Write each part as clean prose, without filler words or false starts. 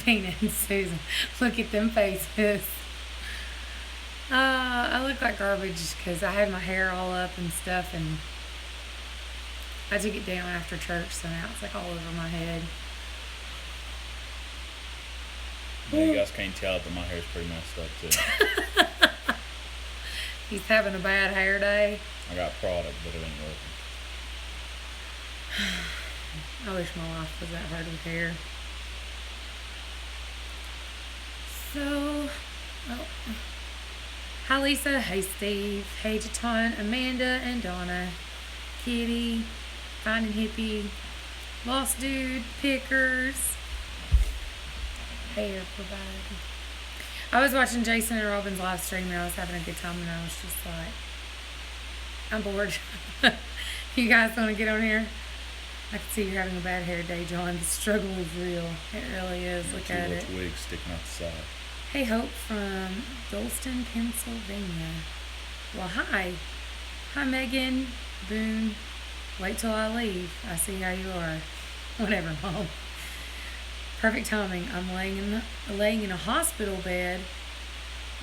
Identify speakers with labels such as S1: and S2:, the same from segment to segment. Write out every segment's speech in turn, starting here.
S1: Pina and Susan. Look at them faces. I look like garbage because I had my hair all up and stuff, and I took it down after church, so now it's like all over my head.
S2: Yeah, you guys can't tell that my hair's pretty messed up too.
S1: He's having a bad hair day.
S2: I got product, but it ain't working.
S1: I wish my life was that hard with hair. So, oh. Hi Lisa, hey Steve, hey Jaton, Amanda and Donna, Kitty, Finding Hippie, Lost Dude, Pickers, Hair Provider. I was watching Jason and Robin's live stream and I was having a good time and I was just like, I'm bored. You guys want to get on here? I can see you're having a bad hair day, John. The struggle is real. It really is. Look at it.
S2: Wig sticking out the side.
S1: Hey, Hope from Dolston, Pennsylvania. Well, hi. Hi, Megan. Boone. Wait till I leave. I see how you are. Whatever, Mom. Perfect timing. I'm laying in a hospital bed.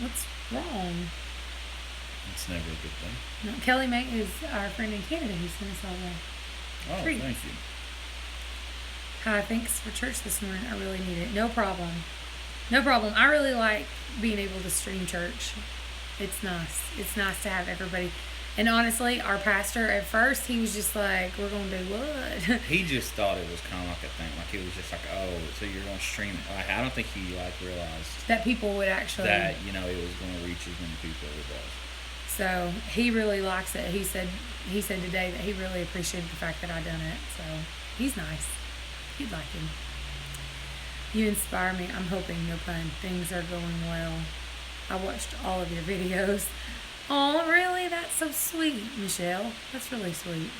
S1: What's wrong?
S2: It's never a good thing.
S1: No, Kelly May is our friend in Canada who sent us all the
S2: Oh,
S1: treats.
S2: thank you.
S1: Hi, thanks for church this morning. I really need it. No problem. No problem. I really like being able to stream church. It's nice. It's nice to have everybody. And honestly, our pastor at first, he was just like, we're going to do what?
S2: He just thought it was kind of like a thing. Like, it was just like, oh, so you're going to stream it. Like, I don't think he, realized
S1: That people would actually...
S2: that, it was going to reach as many people as it was.
S1: So, he really likes it. He said today that he really appreciated the fact that I done it. So, he's nice. You'd like him. You inspire me. I'm hoping, no pun. Things are going well. I watched all of your videos. Oh, really? That's so sweet, Michelle. That's really sweet.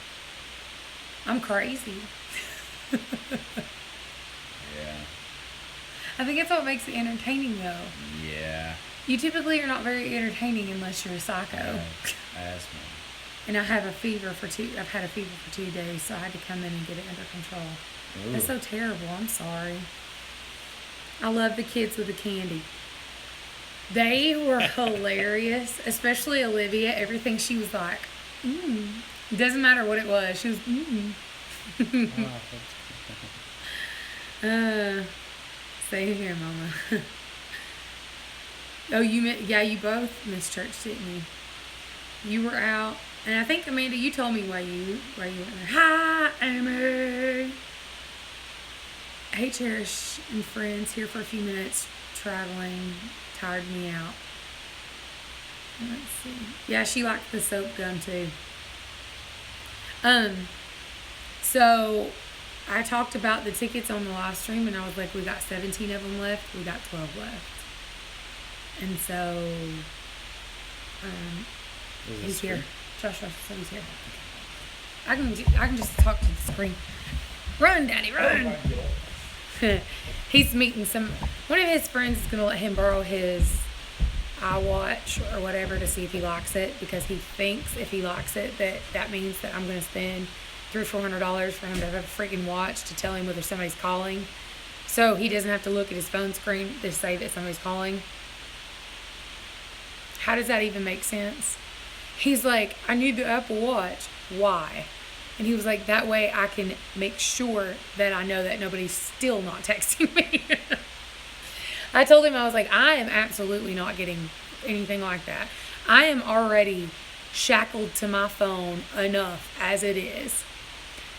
S1: I'm crazy.
S2: Yeah.
S1: I think that's what makes it entertaining, though.
S2: Yeah.
S1: You typically are not very entertaining unless you're a psycho.
S2: Asthma.
S1: And I have a fever I've had a fever for 2 days, so I had to come in and get it under control.
S2: Ooh.
S1: That's so terrible. I'm sorry. I love the kids with the candy. They were hilarious, especially Olivia. Everything she was like, It doesn't matter what it was. She was, Stay here, Mama. Oh, you both missed church, didn't you? You were out, and I think, Amanda, you told me why you went there. Hi, Amy. Hey, Cherish and friends, here for a few minutes, traveling, tired me out. Let's see. Yeah, she liked the soap gum too. So I talked about the tickets on the live stream, and I was like, we got 17 of them left. We got 12 left. And so, he's here. Josh said he's here. I can just talk to the screen. Run, Daddy, run! He's meeting one of his friends is going to let him borrow his iWatch or whatever to see if he likes it, because he thinks if he likes it that means that I'm going to spend $300 or $400 for him to have a freaking watch to tell him whether somebody's calling, so he doesn't have to look at his phone screen to say that somebody's calling. How does that even make sense? He's like, I need the Apple Watch. Why? And he was like, that way I can make sure that I know that nobody's still not texting me. I told him, I was like, I am absolutely not getting anything like that. I am already shackled to my phone enough as it is.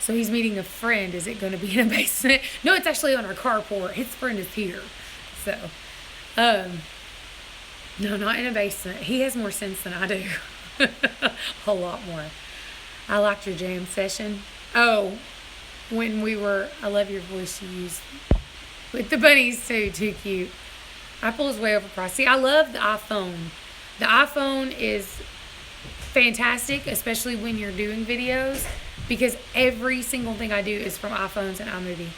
S1: So he's meeting a friend. Is it going to be in a basement? No, it's actually on our carport. His friend is here. So, no, not in a basement. He has more sense than I do. A lot more. I liked your jam session. Oh, I love your voice you use with the bunnies too. Too cute. Apple is way overpriced. See, I love the iPhone. The iPhone is fantastic, especially when you're doing videos, because every single thing I do is from iPhones and iMovie.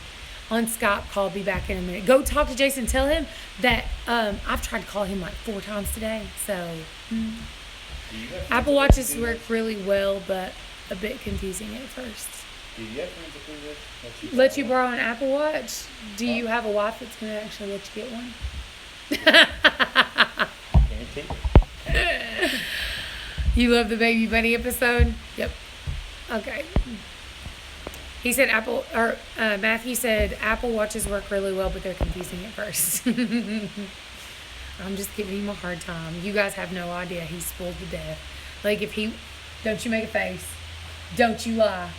S1: On Skype, call, be back in a minute. Go talk to Jason. Tell him that I've tried to call him like 4 times today. So, Apple Watches work really well, but a bit confusing at first.
S2: Do you have friends that do this?
S1: Let you borrow an Apple Watch? Do you have a wife that's going to actually let you get one?
S2: Guarantee it.
S1: You love the Baby Bunny episode? Yep. Okay. He said Matthew said Apple Watches work really well, but they're confusing at first. I'm just giving him a hard time. You guys have no idea. He's spoiled to death. Like don't you make a face. Don't you lie.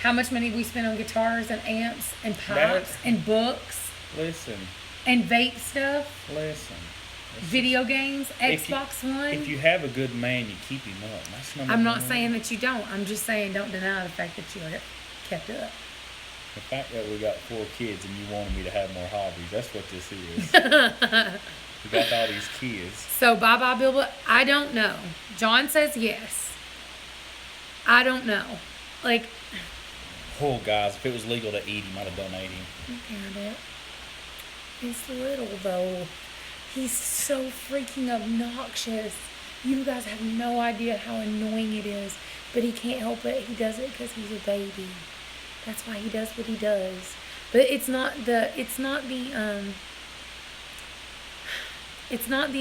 S1: How much money we spend on guitars and amps and pipes and books.
S2: Listen.
S1: And vape stuff.
S2: Listen.
S1: Video games, Xbox One.
S2: If you have a good man, you keep him up. That's
S1: I'm not saying that you don't. I'm just saying don't deny the fact that you are kept up.
S2: The fact that we got 4 kids and you wanted me to have more hobbies, that's what this is. We got all these kids.
S1: So, bye-bye, Bilbo. I don't know. John says yes. I don't know. Like...
S2: Oh, guys, if it was legal to eat him, I'd have donated him.
S1: Look at it. He's little, though. He's so freaking obnoxious. You guys have no idea how annoying it is. But he can't help it. He does it because he's a baby. That's why he does what he does. But it's not the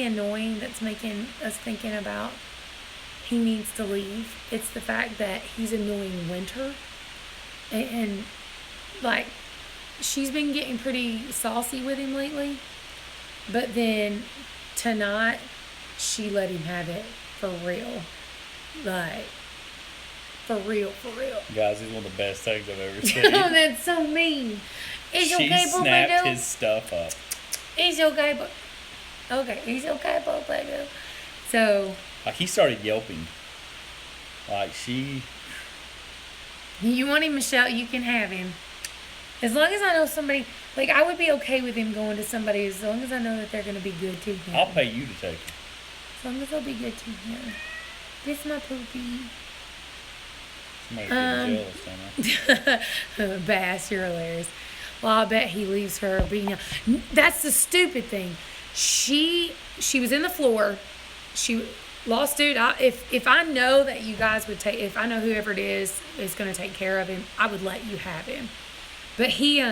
S1: annoying that's making us thinking about he needs to leave. It's the fact that he's annoying Winter. And like, she's been getting pretty saucy with him lately. But then tonight, she let him have it for real. Like, for real.
S2: Guys, it's one of the best things I've ever seen.
S1: Oh, that's so mean. Is
S2: she
S1: okay,
S2: snapped his stuff up.
S1: It's okay, but... Okay, it's okay, Potato. So...
S2: Like, he started yelping. Like, she...
S1: You want him, Michelle, you can have him. As long as I know somebody... Like, I would be okay with him going to somebody as long as I know that they're going to be good to him.
S2: I'll pay you to take him.
S1: As long as they'll be good to him. This is my poopy.
S2: Somebody's getting jealous, don't I?
S1: Bass, you're hilarious. Well, I bet he leaves her being... That's the stupid thing. She was in the floor. She lost dude. If I know that you guys would take... If I know whoever it is going to take care of him, I would let you have him. But he...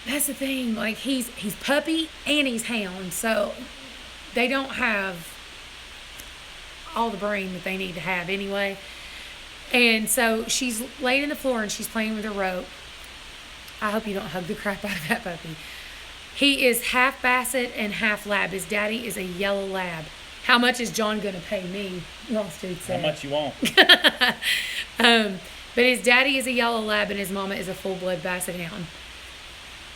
S1: That's the thing. Like, he's puppy and he's hound. So, they don't have all the brain that they need to have anyway. And so, she's laid in the floor and she's playing with a rope. I hope you don't hug the crap out of that puppy. He is half Basset and half Lab. His daddy is a yellow Lab. How much is John going to pay me? Lost dude said.
S2: How much you want?
S1: But his daddy is a yellow Lab and his mama is a full-blood Basset Hound.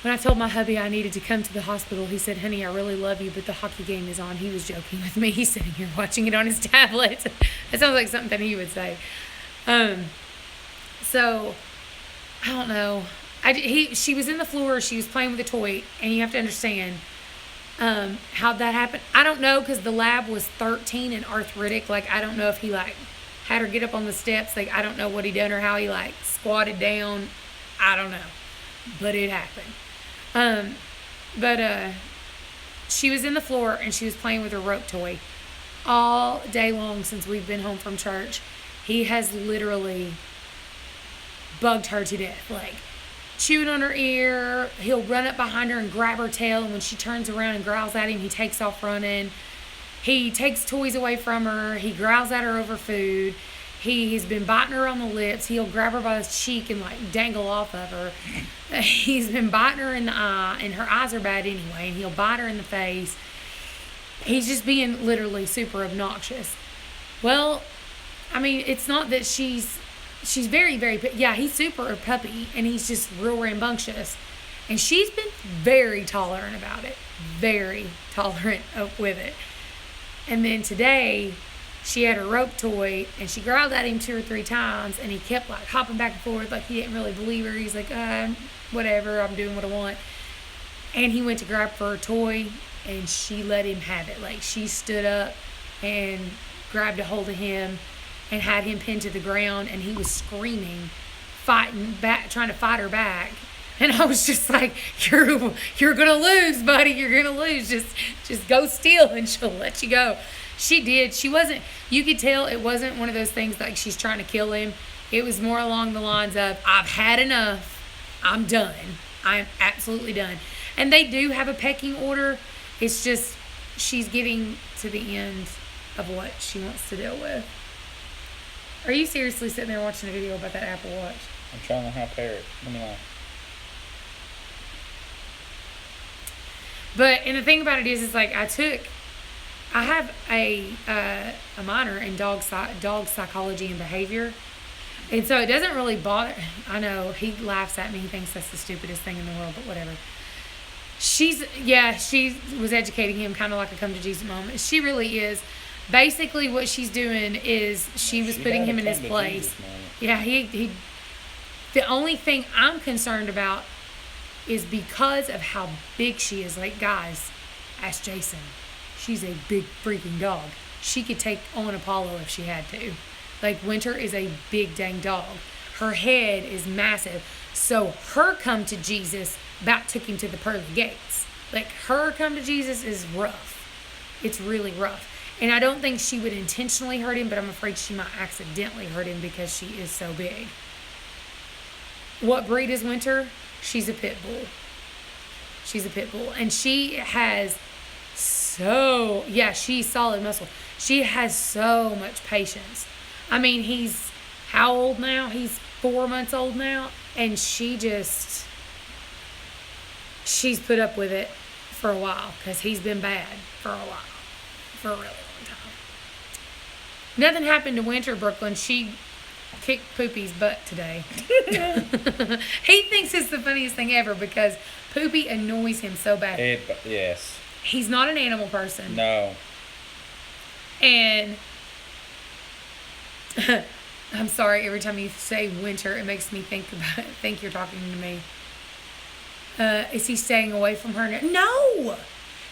S1: When I told my hubby I needed to come to the hospital, he said, honey, I really love you, but the hockey game is on. He was joking with me. He's sitting here watching it on his tablet. That sounds like something he would say. So, I don't know. She was in the floor. She was playing with a toy, and you have to understand how that happened. I don't know, because the Lab was 13 and arthritic. Like, I don't know if he, like, had her get up on the steps. Like, I don't know what he done or how he, like, squatted down. I don't know. But it happened. She was in the floor and she was playing with her rope toy all day long since we've been home from church. He has literally bugged her to death. Like, chewing on her ear. He'll run up behind her and grab her tail, and when she turns around and growls at him, he takes off running. He takes toys away from her. He growls at her over food. He's been biting her on the lips. He'll grab her by the cheek and, like, dangle off of her. He's been biting her in the eye, and her eyes are bad anyway, and he'll bite her in the face. He's just being literally super obnoxious. Well, I mean, it's not that she's very, very, yeah, he's super puppy, and he's just real rambunctious. And she's been very tolerant about it. Very tolerant with it. And then today... She had a rope toy, and she growled at him 2 or 3 times, and he kept, like, hopping back and forth like he didn't really believe her. He's like, whatever, I'm doing what I want. And he went to grab for her toy, and she let him have it. Like, she stood up and grabbed a hold of him and had him pinned to the ground, and he was screaming, fighting back, trying to fight her back. And I was just like, you're going to lose, buddy. You're going to lose. Just go still, and she'll let you go. She did. She wasn't, you could tell it wasn't one of those things like she's trying to kill him. It was more along the lines of, I've had enough. I'm done. I'm absolutely done. And they do have a pecking order. It's just she's getting to the end of what she wants to deal with. Are you seriously sitting there watching a video about that Apple Watch?
S2: I'm trying to help Parrot. Let me know.
S1: But, and the thing about it is like I have a minor in dog psychology and behavior. And so it doesn't really bother. I know he laughs at me. He thinks that's the stupidest thing in the world, but whatever. She was educating him kind of like a come to Jesus moment. She really is. Basically, what she's doing is she was putting him in his place. Yeah, he. The only thing I'm concerned about is because of how big she is. Like, guys, ask Jason. She's a big freaking dog. She could take on Apollo if she had to. Like, Winter is a big dang dog. Her head is massive. So her come to Jesus about took him to the pearly gates. Like, her come to Jesus is rough. It's really rough. And I don't think she would intentionally hurt him, but I'm afraid she might accidentally hurt him because she is so big. What breed is Winter? She's a pit bull. She's a pit bull. And she has she's solid muscle. She has so much patience. I mean, he's how old now? He's 4 months old now. And she's put up with it for a while because he's been bad for a while. For a really long time. Nothing happened to Winter, Brooklyn. She kicked Poopy's butt today. He thinks it's the funniest thing ever because Poopy annoys him so bad.
S2: Yes.
S1: He's not an animal person.
S2: No.
S1: And I'm sorry, every time you say Winter, it makes me think you're talking to me. Is he staying away from her? No!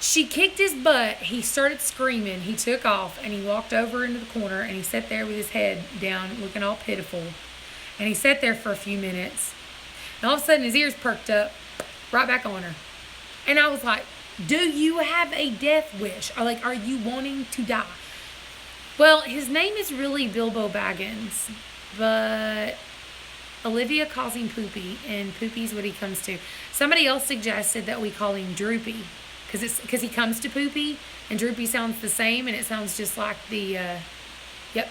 S1: She kicked his butt. He started screaming. He took off and he walked over into the corner and he sat there with his head down looking all pitiful. And he sat there for a few minutes. And all of a sudden his ears perked up right back on her. And I was like, do you have a death wish? Or like, are you wanting to die? Well, his name is really Bilbo Baggins. But Olivia calls him Poopy. And Poopy's what he comes to. Somebody else suggested that we call him Droopy. Because he comes to Poopy, and Droopy sounds the same, and it sounds just like the,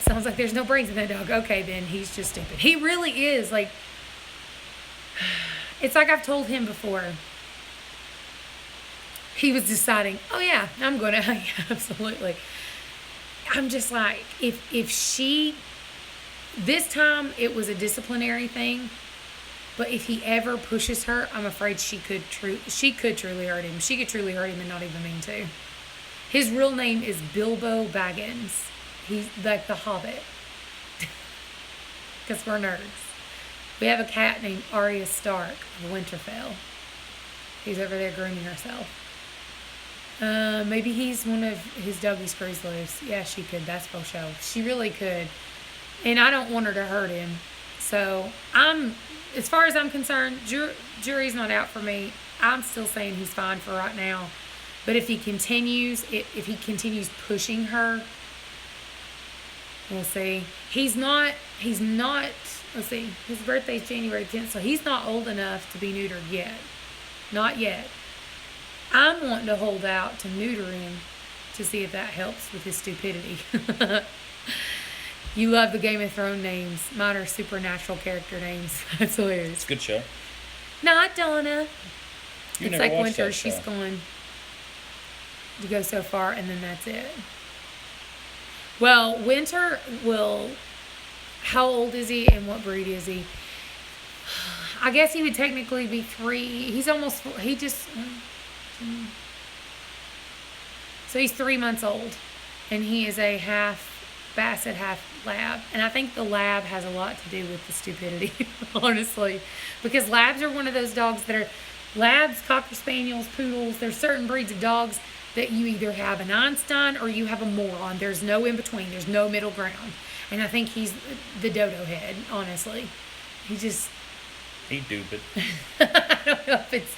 S1: sounds like there's no brains in that dog. Okay, then, he's just stupid. He really is, like, it's like I've told him before. He was deciding, oh yeah, I'm going to, yeah, absolutely. I'm just like, if she, this time it was a disciplinary thing. But if he ever pushes her, I'm afraid she could truly hurt him. She could truly hurt him and not even mean to. His real name is Bilbo Baggins. He's like the Hobbit. Because we're nerds. We have a cat named Arya Stark of Winterfell. He's over there grooming herself. Maybe he's one of his doggy screws loose. Yeah, she could. That's for sure. She really could. And I don't want her to hurt him. So as far as I'm concerned, jury's not out for me. I'm still saying he's fine for right now. But if he continues pushing her, we'll see. He's not, let's see, his birthday's January 10th, so he's not old enough to be neutered yet. Not yet. I'm wanting to hold out to neuter him to see if that helps with his stupidity. You love the Game of Thrones names. Mine are supernatural character names. That's hilarious.
S2: It's a good show.
S1: Not Donna. It's like Winter.
S2: She's
S1: going to go so far, and then that's it. Well, Winter will... How old is he, and what breed is he? I guess he would technically be 3. He's almost... He just... So he's 3 months old, and he is a half Basset, half lab. And I think the lab has a lot to do with the stupidity, honestly. Because labs are one of those dogs that are... Labs, Cocker Spaniels, Poodles, there's certain breeds of dogs that you either have an Einstein or you have a moron. There's no in between. There's no middle ground. And I think he's the dodo head, honestly. He stupid. I don't know if it's...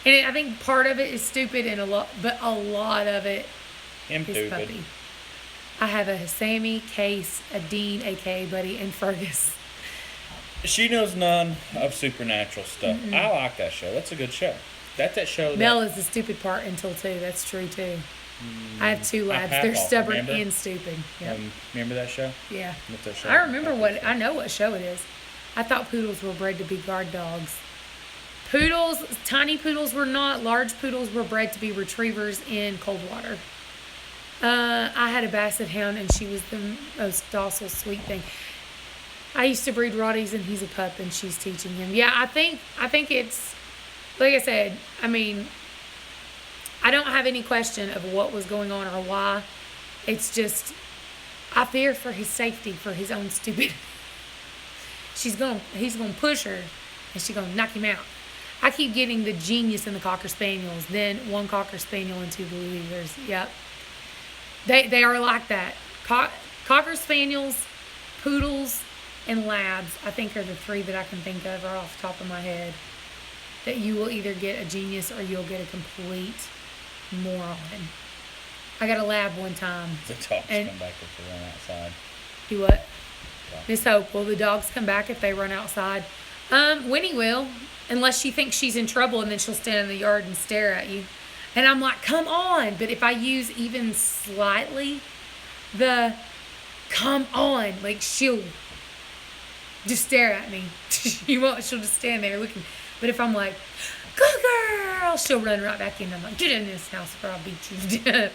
S1: And I think part of it is stupid and a lot of it is puppy. I have a Sammy, Case, a Dean, a.k.a. Buddy, and Fergus.
S2: She knows none of supernatural stuff. I like that show. That's a good show. That's that show.
S1: Mel is the stupid part until 2. That's true too. I have 2 lads. They're stubborn and stupid. Yep.
S2: Remember that show?
S1: Yeah.
S2: What's that show?
S1: I remember I know what show it is. I thought poodles were bred to be guard dogs. Tiny poodles were not. Large poodles were bred to be retrievers in cold water. I had a basset hound, and she was the most docile, sweet thing. I used to breed Rotties, and he's a pup, and she's teaching him. Yeah, I think it's, like I said, I mean, I don't have any question of what was going on or why. It's just, I fear for his safety, for his own stupid. He's gonna push her, and she's gonna knock him out. I keep getting the genius in the Cocker Spaniels, then 1 Cocker Spaniel and 2 Blue Heelers. Yep. They are like that. Cocker Spaniels, Poodles, and Labs, I think, are the 3 that I can think of right off the top of my head. That you will either get a genius or you'll get a complete moron. I got a Lab one time.
S2: The dogs come back if they run outside.
S1: Do what? Yeah. Miss Hope, will the dogs come back if they run outside? Winnie will, unless she thinks she's in trouble, and then she'll stand in the yard and stare at you. And I'm like, come on. But if I use even slightly come on, like, she'll just stare at me. She'll just stand there looking. But if I'm like, good girl, she'll run right back in. I'm like, get in this house or I'll beat you to death.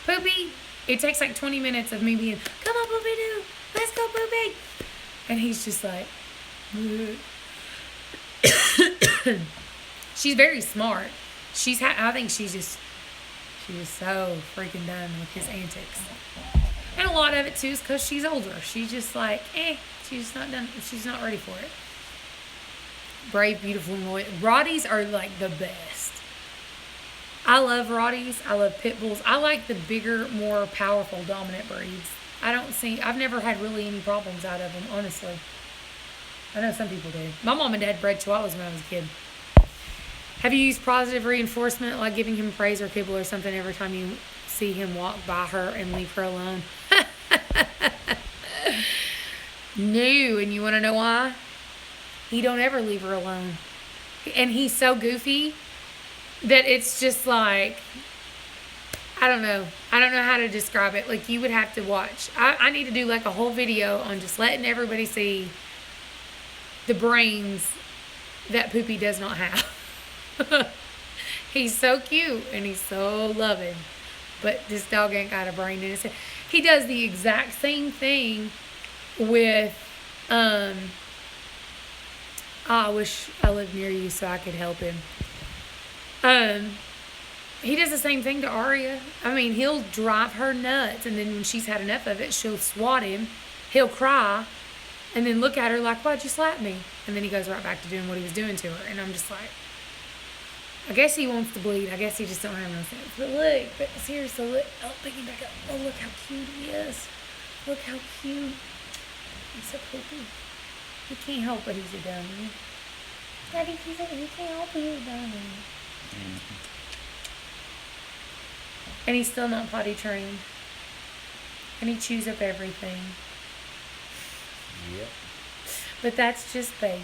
S1: Poopy, it takes like 20 minutes of me being, come on, Poopy doo, let's go, Poopy. And he's just like, she's very smart. I think she's just so freaking done with his antics. And a lot of it too is because she's older. She's just like, she's not done. She's not ready for it. Brave, beautiful, and loyal. Rotties are like the best. I love Rotties. I love Pit Bulls. I like the bigger, more powerful, dominant breeds. I've never had really any problems out of them, honestly. I know some people do. My mom and dad bred Chihuahuas when I was a kid. Have you used positive reinforcement, like giving him praise or kibble or something every time you see him walk by her and leave her alone? No, and you want to know why? He don't ever leave her alone. And he's so goofy that it's just like, I don't know how to describe it. Like, you would have to watch. I need to do like a whole video on just letting everybody see the brains that Poopy does not have. He's so cute and he's so loving, but this dog ain't got a brain in his head. He does the exact same thing with I wish I lived near you so I could help him. He does the same thing to Aria. I mean, he'll drive her nuts, and then when she's had enough of it, she'll swat him. He'll cry and then look at her like, why'd you slap me? And then he goes right back to doing what he was doing to her. And I'm just like, I guess he wants to bleed. I guess he just don't have no sense. But look, seriously, look. Oh, pick him back up. Oh, look how cute he is. Look how cute. He's so poopy. He can't help it. He's a dummy. Daddy, he can't help it. He's a dummy. Mm-hmm. And he's still not potty trained. And he chews up everything.
S2: Yep.
S1: But that's just baby.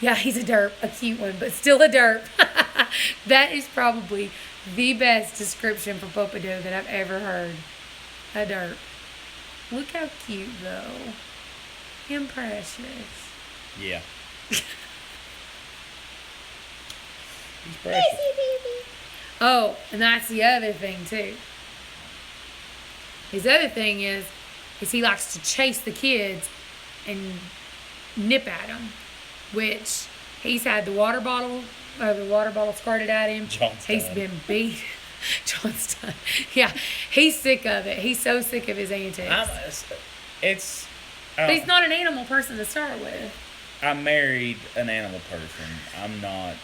S1: Yeah, he's a derp, a cute one, but still a derp. That is probably the best description for Popadoo that I've ever heard. A derp. Look how cute, though. And precious.
S2: Yeah. He's precious.
S1: Oh, and that's the other thing, too. His other thing is he likes to chase the kids and nip at them. Which he's had the water bottle squirted at him. He's been beat. John's done. Yeah, he's sick of it. He's so sick of his antics. But he's not an animal person to start with.
S2: I married an animal person. I don't know.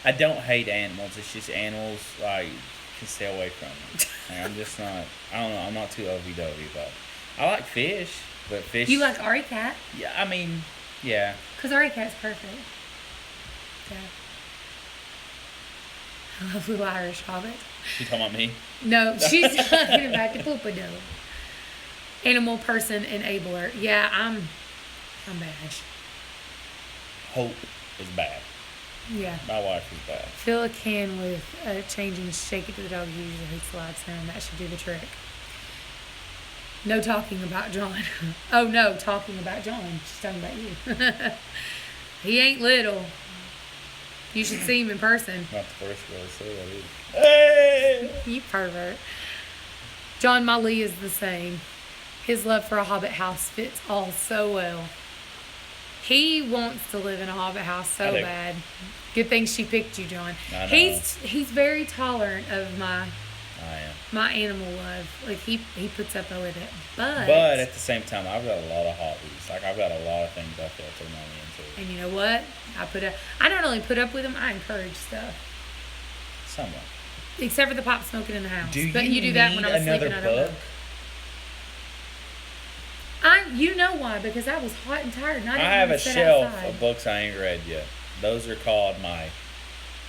S2: I don't hate animals. It's just animals, like, can stay away from them. I'm just not, I don't know. I'm not too ovey-dovey about it. I like fish, but fish.
S1: You like Ari Cat?
S2: Yeah, I mean, yeah.
S1: Because Ari Cat's perfect. Yeah. I love Little Irish Hobbit.
S2: You talking about me?
S1: No, she's talking about the Poopadoo. Animal person enabler. Yeah, I'm bad.
S2: Hope is bad.
S1: Yeah.
S2: My wife is bad.
S1: Fill a can with changing, shake it to the dog usually he slides in. That should do the trick. No talking about John. Oh no, talking about John. She's talking about you. He ain't little. You should see him in person.
S2: Not the first girl to say that either. Hey!
S1: You pervert. John Molly is the same. His love for a hobbit house fits all so well. He wants to live in a hobbit house so bad. Good thing she picked you, John.
S2: I know.
S1: He's very tolerant of my animal love. Like he puts up with it. But
S2: at the same time, I've got a lot of hobbies. Like I've got a lot of things I feel to money into.
S1: And you know what? I not only put up with them, I encourage stuff.
S2: Somewhat.
S1: Except for the pop smoking in the house.
S2: But
S1: you do that when I'm sleeping. I don't know. You know why? Because I was hot and tired. And I
S2: have a
S1: sit
S2: shelf
S1: outside.
S2: of books I ain't read yet. Those are called my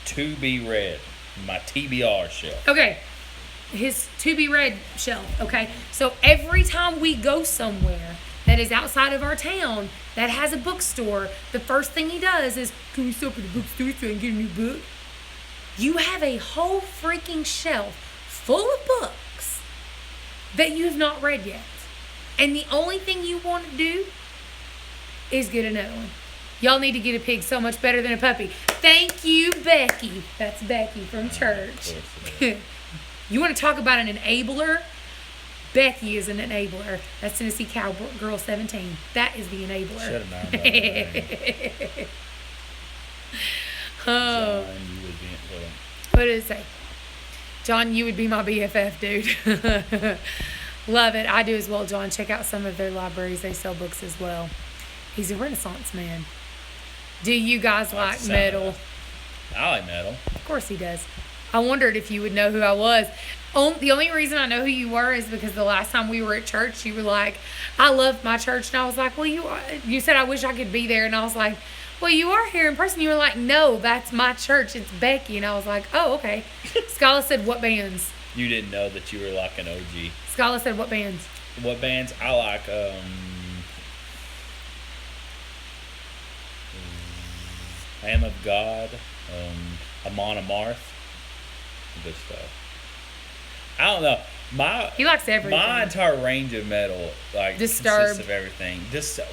S2: to be read, my TBR shelf.
S1: Okay, his to be read shelf. Okay, so every time we go somewhere that is outside of our town that has a bookstore, the first thing he does is, "Can we stop at the bookstore so I can get a new book?" You have a whole freaking shelf full of books that you have not read yet. And the only thing you want to do is get another one. Y'all need to get a pig so much better than a puppy. Thank you, Becky. That's Becky from church. You want to talk about an enabler? Becky is an enabler. That's Tennessee Cowgirl 17. That is the enabler.
S2: Should have known about that.
S1: Oh.
S2: John, you would be
S1: What did it say? John, you would be my BFF, dude. Love it. I do as well, John. Check out some of their libraries. They sell books as well. He's a Renaissance man. Do you guys like metal?
S2: I like metal.
S1: Of course he does. I wondered if you would know who I was. The only reason I know who you were is because the last time we were at church, you were like, I love my church. And I was like, well, you said, I wish I could be there. And I was like, well, you are here in person. You were like, no, that's my church. It's Becky. And I was like, oh, okay. Scala said, what bands?
S2: You didn't know that you were like an OG.
S1: Scala said, what bands?
S2: What bands? I like, Lamb of God, Amon Amarth. Good stuff. I don't know.
S1: He likes everything.
S2: My entire range of metal, like,
S1: Disturbed.
S2: consists of everything.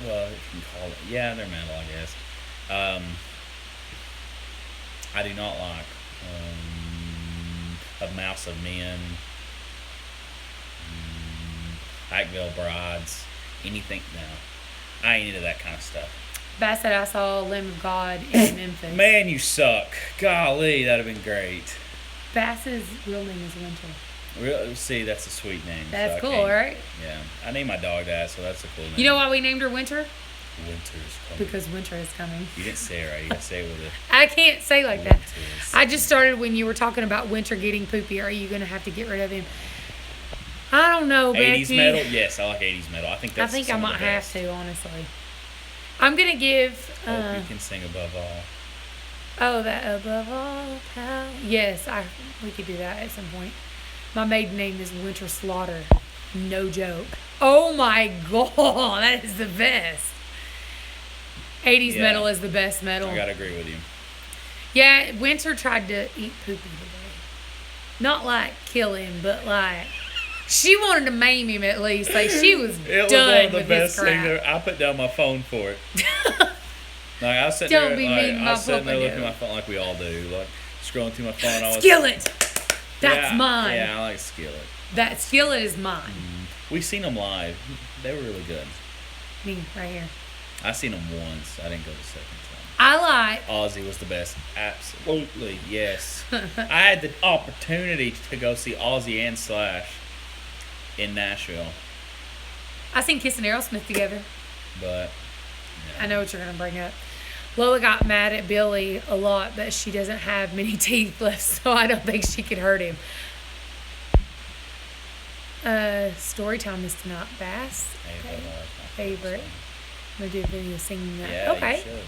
S2: Well, you can call it. Yeah, they're metal, I guess. I do not like A Mouse of Men, Hackville Brides, anything. No, I ain't into that kind of stuff.
S1: Bass said I saw Lamb of God in Memphis.
S2: Man, you suck. Golly, that'd have been great.
S1: Bass's real name is Winter.
S2: See, that's a sweet name.
S1: That's cool, right?
S2: Yeah. I named my dog that, so that's a cool name.
S1: You know why we named her Winter?
S2: Winter's coming.
S1: Because winter is coming.
S2: You didn't say it right. You didn't say it with a...
S1: I can't say like that. I just started when you were talking about Winter getting poopy. Are you going to have to get rid of him? I don't know,
S2: 80s
S1: Becky.
S2: metal? Yes, I like 80s metal. I think
S1: I might have to, honestly. I'm going to give...
S2: Hope you can sing Above All.
S1: Oh, that Above All Power. Yes, we could do that at some point. My maiden name is Winter Slaughter. No joke. Oh my God, that is the best. 80s metal is the best metal.
S2: I gotta agree with you.
S1: Yeah, Winter tried to eat poopy today. Not like kill him, but like she wanted to maim him at least. Like she was
S2: It
S1: done
S2: was one of the
S1: with
S2: best
S1: this crap.
S2: things. I put down my phone for it. Like I was sitting
S1: Don't
S2: there,
S1: be
S2: like,
S1: mean,
S2: I was sitting there
S1: my
S2: looking at my phone like we all do, like scrolling through my phone. I was,
S1: Skillet. That's mine.
S2: Yeah, I like Skillet.
S1: That Skillet is mine.
S2: We've seen them live. They were really good.
S1: Me, right here.
S2: I seen them once. I didn't go the second time.
S1: I like.
S2: Ozzy was the best. Absolutely, yes. I had the opportunity to go see Ozzy and Slash in Nashville.
S1: I seen Kiss and Aerosmith together.
S2: But
S1: I know what you're going to bring up. Lola got mad at Billy a lot, but she doesn't have many teeth left, so I don't think she could hurt him. Story time is tonight. Bass. Okay. Favorite. I'm going to do a video singing that.
S2: Yeah,
S1: okay.
S2: you should.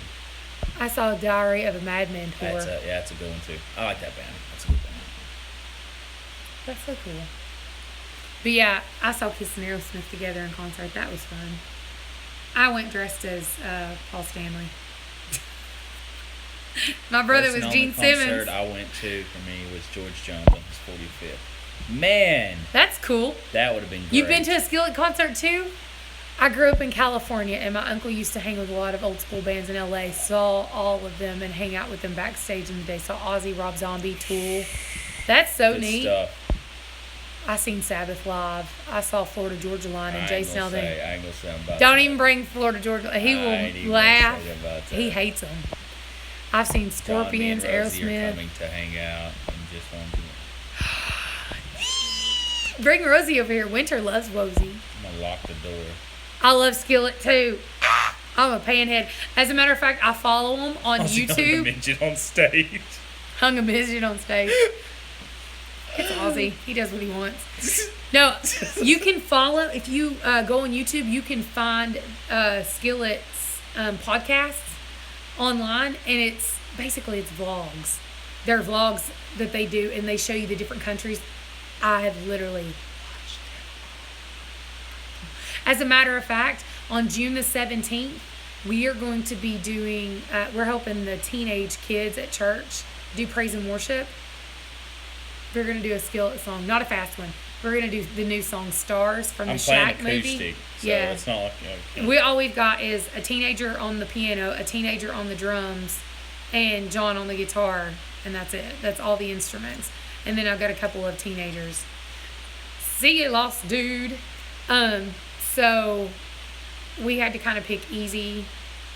S1: I saw Diary of a Madman tour.
S2: That's a good one, too. I like that band. That's a good band.
S1: That's so cool. But yeah, I saw Kiss and Aerosmith together in concert. That was fun. I went dressed as Paul Stanley. My brother was
S2: That's the
S1: Gene
S2: only
S1: Simmons.
S2: concert I went to for me was George Jones on his 45th. Man,
S1: That's cool.
S2: that would have been great.
S1: You've been to a Skillet concert too? I grew up in California, and my uncle used to hang with a lot of old school bands in LA. Saw all of them and hang out with them backstage in the day. Saw Ozzy, Rob Zombie, Tool. That's so
S2: Good
S1: neat.
S2: stuff.
S1: I seen Sabbath live. I saw Florida Georgia Line and Jay Snelling.
S2: I ain't gonna say I'm about
S1: Don't
S2: that.
S1: even bring Florida Georgia. He
S2: I ain't
S1: will
S2: even
S1: laugh.
S2: gonna say about that.
S1: He hates them. I've seen
S2: John, me
S1: Scorpions,
S2: and Rosie are
S1: Aerosmith.
S2: coming to hang out and just want to.
S1: Bring Rosie over here. Winter loves Rosie.
S2: I'm gonna lock the door.
S1: I love Skillet too. I'm a panhead. As a matter of fact, I follow him on YouTube.
S2: Midget on stage.
S1: Hung a midget on stage. It's Ozzy. He does what he wants. No, you can follow, if you go on YouTube, you can find Skillet's podcasts online, and it's vlogs. They're vlogs that they do, and they show you the different countries. I have literally watched them. As a matter of fact, on June the 17th, we are going to be doing, we're helping the teenage kids at church do praise and worship. We're going to do a Skillet song, not a fast one. We're going to do the new song Stars from the Shack movie.
S2: Acoustic, so
S1: yeah.
S2: it's not like
S1: All we've got is a teenager on the piano, a teenager on the drums, and John on the guitar, and that's it. That's all the instruments. And then I've got a couple of teenagers. See you lost, dude. So we had to kind of pick easy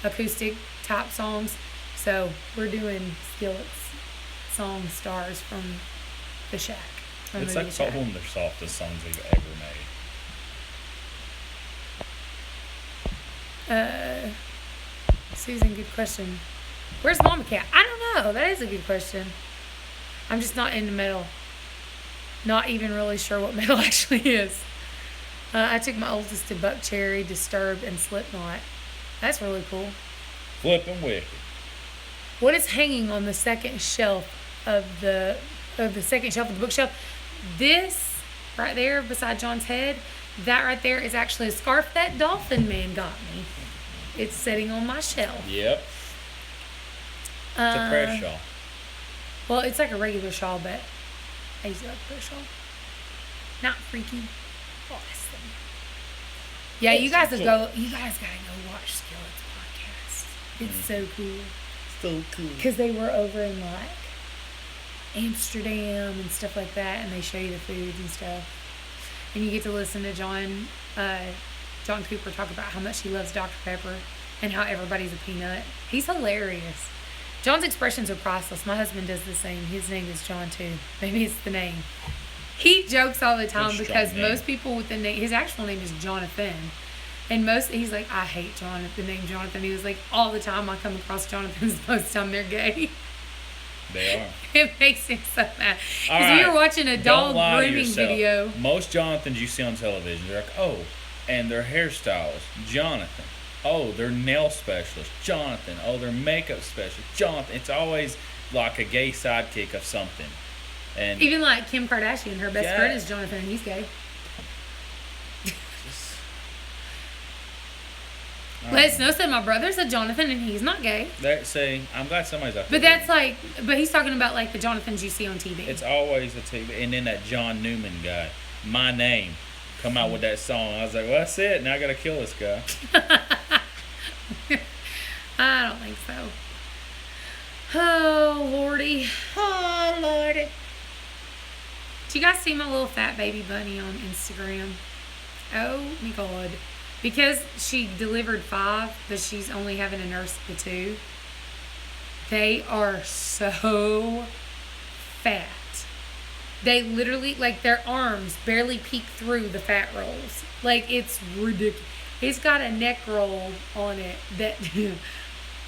S1: acoustic type songs. So we're doing Skillet's song Stars from the Shack.
S2: it's like one of their softest songs they've ever made.
S1: Susan, good question. Where's Mama Cat? I don't know. That is a good question. I'm just not into metal. Not even really sure what metal actually is. I took my oldest to Buck Cherry, Disturbed, and Slipknot. That's really cool.
S2: Flippin' wicked.
S1: What is hanging on the second shelf of the bookshelf? This right there beside John's head, that right there is actually a scarf that Dolphin Man got me. It's sitting on my shelf.
S2: Yep. It's a prayer shawl.
S1: Well, it's like a regular shawl, but I use it like a prayer shawl. Not freaky. Awesome. Yeah, you guys gotta go watch Skillet's podcast. It's so cool.
S2: So cool.
S1: Because they were over in like Amsterdam and stuff like that, and they show you the foods and stuff. And you get to listen to John Cooper talk about how much he loves Dr. Pepper and how everybody's a peanut. He's hilarious. John's expressions are priceless. My husband does the same. His name is John too. Maybe it's the name. He jokes all the time because most people with the name, his actual name is Jonathan. And he's like, I hate the name Jonathan. He was like, all the time I come across Jonathans, most of the time they're gay.
S2: They are.
S1: It makes him so mad. Because we were watching a dog grooming video.
S2: Most Jonathans you see on television, they're like, oh, and their hairstylist, Jonathan. Oh, they're nail specialist, Jonathan. Oh, they're makeup specialist, Jonathan. It's always like a gay sidekick of something. And
S1: even like Kim Kardashian, her best friend is Jonathan, and he's gay. Let Snow said my brother's a Jonathan, and he's not gay.
S2: I'm glad somebody's out there.
S1: But he's talking about like the Jonathans you see on TV.
S2: It's always a TV. And then that John Newman guy, My Name, come out with that song. I was like, well, that's it. Now I got to kill this guy.
S1: I don't think so. Oh, Lordy. Oh, Lordy. Do you guys see my little fat baby bunny on Instagram? Oh, my God. Because she delivered 5, but she's only having to nurse the 2. They are so fat. They literally, like, their arms barely peek through the fat rolls. Like, it's ridiculous. It's got a neck roll on it that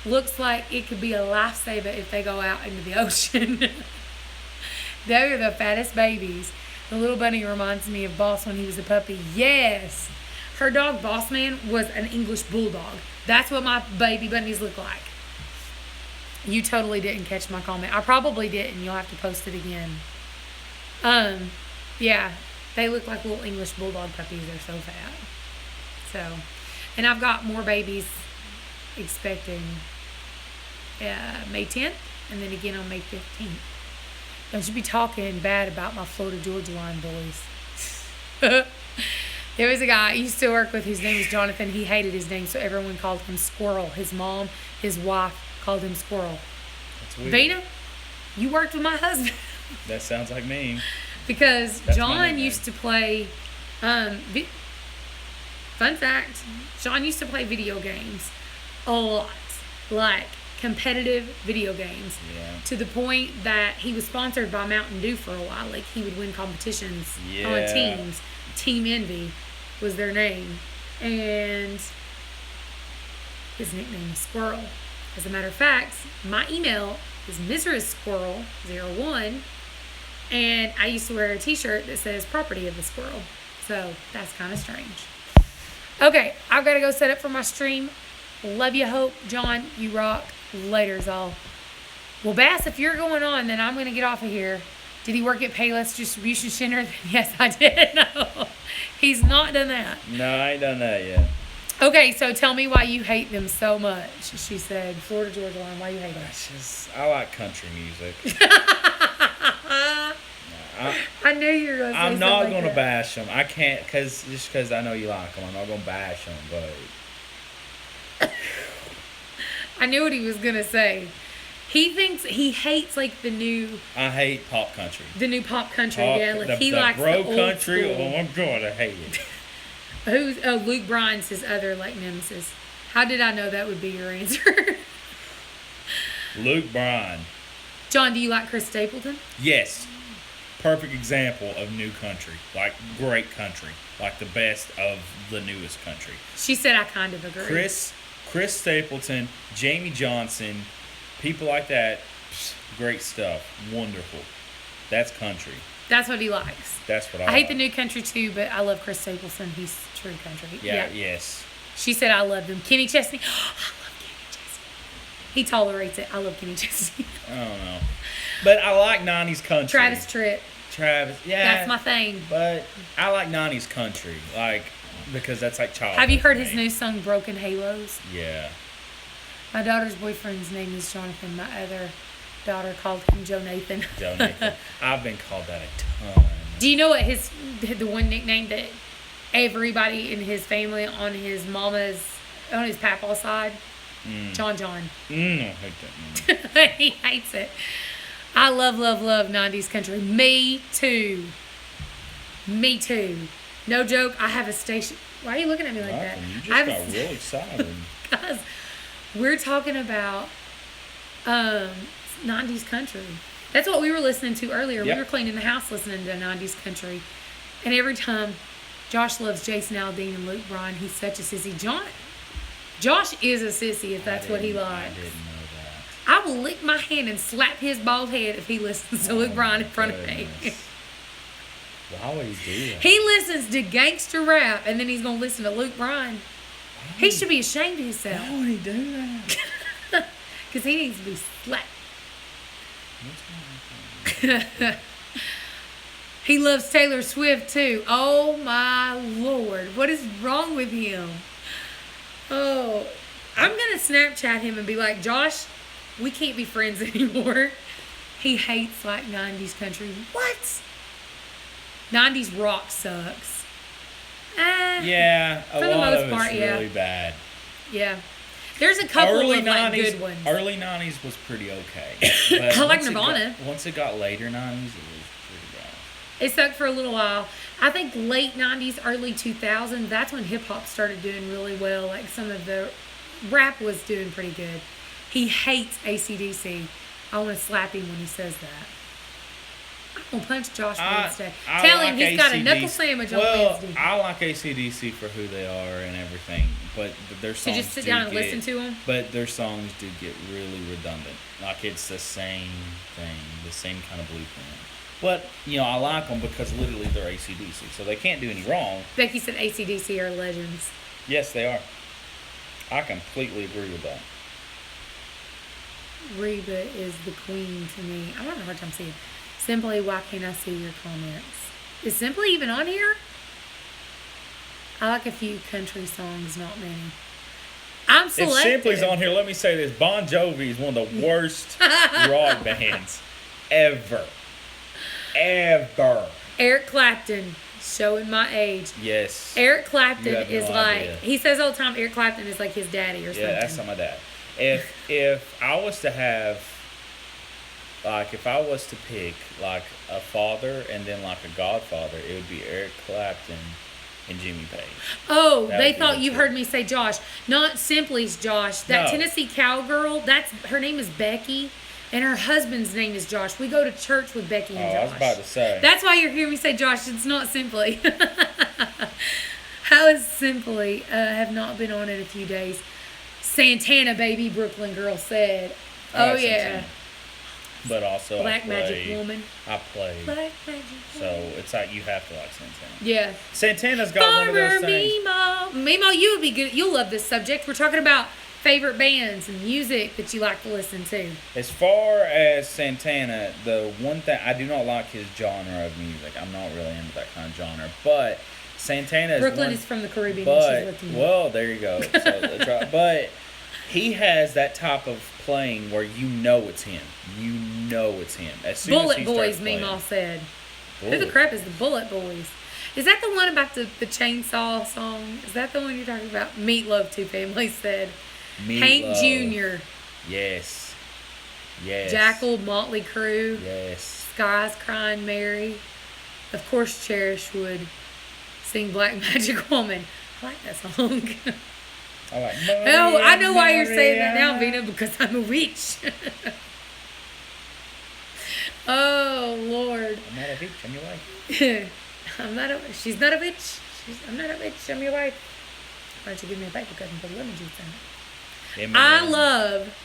S1: looks like it could be a lifesaver if they go out into the ocean. They're the fattest babies. The little bunny reminds me of Boss when he was a puppy. Yes. Her dog, Boss Man, was an English bulldog. That's what my baby bunnies look like. You totally didn't catch my comment. I probably didn't. You'll have to post it again. Yeah. They look like little English bulldog puppies. They're so fat. So, And I've got more babies expecting May 10th and then again on May 15th. Don't you be talking bad about my Florida Georgia line boys. There was a guy I used to work with whose name was Jonathan. He hated his name, so everyone called him Squirrel. His mom, his wife called him Squirrel.
S2: That's weird.
S1: Vina, you worked with my husband.
S2: That sounds like me.
S1: Because
S2: That's my
S1: John
S2: nickname.
S1: used to play, fun fact, John used to play video games a lot. Like competitive video games.
S2: Yeah.
S1: To the point that he was sponsored by Mountain Dew for a while. Like he would win competitions
S2: Yeah.
S1: on teams. Team Envy was their name. And his nickname is Squirrel. As a matter of fact, my email is MrsSquirrel01. And I used to wear a t-shirt that says property of the squirrel. So that's kind of strange. Okay, I've got to go set up for my stream. Love you, Hope. John, you rock. Laters all. Well, Bass, if you're going on, then I'm going to get off of here. Did he work at Payless Distribution Center? Yes, I did. No, he's not done that.
S2: No, I ain't done that yet.
S1: Okay, so tell me why you hate them so much. She said, Florida Georgia line, why you hate them?
S2: I like country music.
S1: I knew you were going to say
S2: I'm
S1: something
S2: not
S1: like
S2: going to
S1: that.
S2: bash them. I can't, just because I know you like them. I'm not going to bash them, but
S1: I knew what he was going to say. He hates like the new
S2: I hate pop country.
S1: Pop country.
S2: Pop-
S1: Yeah, like he
S2: the
S1: likes
S2: bro
S1: the old
S2: country.
S1: school.
S2: Oh my god, I hate it.
S1: Luke Bryan's his other like nemesis. How did I know that would be your answer?
S2: Luke Bryan.
S1: John, do you like Chris Stapleton?
S2: Yes. Perfect example of new country. Like great country. Like the best of the newest country.
S1: She said I kind of agree.
S2: Chris Stapleton, Jamie Johnson, people like that, great stuff. Wonderful. That's country.
S1: That's what he likes.
S2: That's what I
S1: I hate
S2: like.
S1: the new country too, but I love Chris Stapleton. He's true country.
S2: Yeah, yes.
S1: She said I love him. Kenny Chesney. I love Kenny Chesney. He tolerates it. I love Kenny Chesney.
S2: I don't know. But I like 90s country.
S1: Travis Tritt.
S2: Yeah.
S1: That's my thing.
S2: But I like 90s country. Like, because that's like childhood.
S1: Have you heard
S2: for
S1: his
S2: me.
S1: new song, Broken Halos?
S2: Yeah.
S1: My daughter's boyfriend's name is Jonathan. My other daughter called him Joe Nathan.
S2: Joe Nathan. I've been called that a ton.
S1: Do you know what the one nickname that everybody in his family on his papa's side? John.
S2: I hate that name.
S1: He hates it. I love 90s country. Me too. No joke. I have a station. Why are you looking at me like that?
S2: Nothing. You just
S1: I have
S2: got real excited.
S1: Guys, we're talking about 90s country. That's what we were listening to earlier.
S2: Yep.
S1: We were cleaning the house listening to 90s country. And every time Josh loves Jason Aldean and Luke Bryan, he's such a sissy. Josh is a sissy if that's what he
S2: I
S1: likes.
S2: didn't know that.
S1: I will lick my hand and slap his bald head if he listens to Luke Bryan in front of me.
S2: Goodness. Why would he do that?
S1: He listens to gangster rap and then he's going to listen to Luke Bryan. He should be ashamed of himself.
S2: Why would he do that?
S1: Because he needs to be slapped. He loves Taylor Swift too. Oh my Lord. What is wrong with him? Oh, I'm going to Snapchat him and be like, Josh, we can't be friends anymore. He hates like 90s country. What? 90s rock sucks.
S2: Yeah, a
S1: For the
S2: lot
S1: most
S2: of
S1: part,
S2: it's
S1: yeah.
S2: really bad.
S1: Yeah. There's a couple
S2: Early
S1: of like
S2: 90s,
S1: good ones.
S2: early 90s was pretty okay. But
S1: I like
S2: once it
S1: Nirvana.
S2: once it got later 90s, it was pretty bad.
S1: It sucked for a little while. I think late 90s, early 2000s, that's when hip-hop started doing really well. Like some of the rap was doing pretty good. He hates AC/DC. I want to slap him when he says that. I'm going to punch Josh Wednesday. Tell him he's got a knuckle sandwich on Wednesday.
S2: I like AC/DC for who they are and everything, but their
S1: So
S2: songs
S1: just sit down and listen to him?
S2: But their songs do get really redundant. Like it's the same thing, the same kind of blueprint. But, you know, I like them because literally they're AC/DC, so they can't do any wrong.
S1: Becky said AC/DC are legends.
S2: Yes, they are. I completely agree with that.
S1: Reba is the queen to me. I'm having a hard time seeing. Simply, why can't I see your comments? Is Simply even on here? I like a few country songs, not many. I'm
S2: If
S1: selective.
S2: Simply's on here, let me say this: Bon Jovi is one of the worst rock bands ever. Ever.
S1: Eric Clapton, showing my age.
S2: Yes.
S1: Eric Clapton
S2: You have no
S1: is like,
S2: idea.
S1: he says all the time, Eric Clapton is like his daddy or something.
S2: Yeah, that's not my dad. If I was to have, like, if I was to pick like a father and then like a godfather, it would be Eric Clapton and Jimmy Page.
S1: Oh,
S2: That
S1: they
S2: would be
S1: thought
S2: the
S1: you
S2: two.
S1: heard me say Josh. Not Simply's Josh. That
S2: No.
S1: Tennessee cowgirl, her name is Becky, and her husband's name is Josh. We go to church with Becky
S2: Oh,
S1: and Josh.
S2: I was about to say.
S1: That's why you're hearing me say Josh. It's not Simply. How is Simply? Have not been on in a few days. Santana, baby, Brooklyn girl said.
S2: I
S1: Oh,
S2: like
S1: yeah.
S2: Santana. But also,
S1: Black
S2: I
S1: Magic
S2: play,
S1: Woman.
S2: I play.
S1: Black Magic
S2: So
S1: Woman.
S2: it's like you have to like Santana.
S1: Yeah.
S2: Santana's got one of
S1: Farmer
S2: those things.
S1: Mimo. Mimo, you would be good. You'll love this subject. We're talking about favorite bands and music that you like to listen to.
S2: As far as Santana, the one thing I do not like his genre of music. I'm not really into that kind of genre. But Santana is
S1: Brooklyn
S2: one,
S1: is from the Caribbean.
S2: but
S1: and she's Latino.
S2: well, there you go. So that's right. But he has that type of playing where you know it's him. You know it's him. As soon as
S1: Bullet
S2: he
S1: Boys,
S2: starts playing.
S1: Mimo said. Who
S2: Bullet.
S1: the crap is the Bullet Boys? Is that the one about the chainsaw song? Is that the one you're talking about? Meatloaf Two Family said. Hank
S2: Meatloaf.
S1: Jr.,
S2: Yes. Yes.
S1: Jackal, Motley Crue,
S2: Yes.
S1: Skies Crying Mary. Of course, Cherish would sing Black Magic Woman. I like that song.
S2: I like.
S1: Oh, I know why you're saying that now,
S2: Maria.
S1: Vina, because I'm a witch. Oh, Lord.
S2: I'm not a bitch. I'm your wife.
S1: She's not a witch. I'm not a witch. I'm your wife. Why don't you give me a paper cut and put lemon juice in it? I love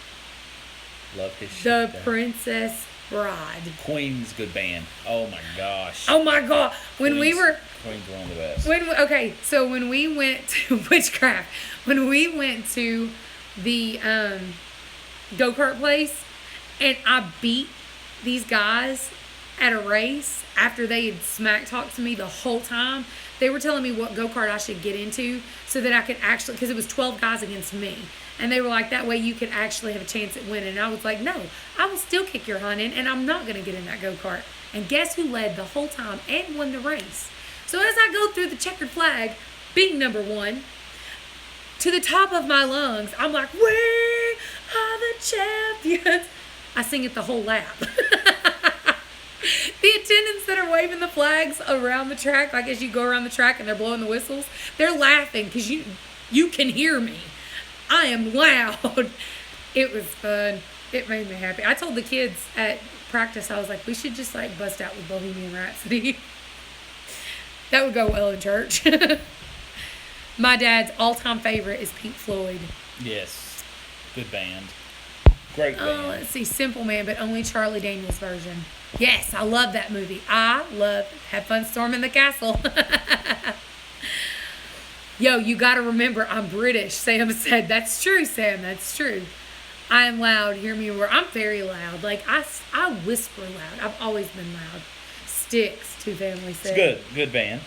S2: love his shit.
S1: The
S2: though.
S1: Princess Bride.
S2: Queen's good band. Oh my gosh.
S1: Oh my God. When we
S2: Queen's-
S1: were,
S2: Queen's one of the best.
S1: okay, so when we went to Witchcraft, when we went to the go-kart place, and I beat these guys at a race after they had smack talked to me the whole time. They were telling me what go-kart I should get into so that I could actually, because it was 12 guys against me. And they were like, that way you could actually have a chance at winning. And I was like, no, I will still kick your hunt in, and I'm not going to get in that go-kart. And guess who led the whole time and won the race? So as I go through the checkered flag, being number one, to the top of my lungs, I'm like, we are the champions. I sing it the whole lap. The attendants that are waving the flags around the track, like as you go around the track and they're blowing the whistles, they're laughing because you can hear me. I am loud. It was fun. It made me happy. I told the kids at practice, I was like, we should just like bust out with Bohemian Rhapsody. That would go well in church. My dad's all-time favorite is Pink Floyd.
S2: Yes. Good band. Great
S1: Oh,
S2: band.
S1: let's see, Simple Man, but only Charlie Daniels version. Yes, I love that movie. I love Have Fun Storming the Castle. Yo, you got to remember, I'm British, Sam said. That's true, Sam, that's true. I am loud. Hear me roar. I'm very loud. Like, I whisper loud. I've always been loud. Sticks, Two Family said.
S2: It's good. Good band.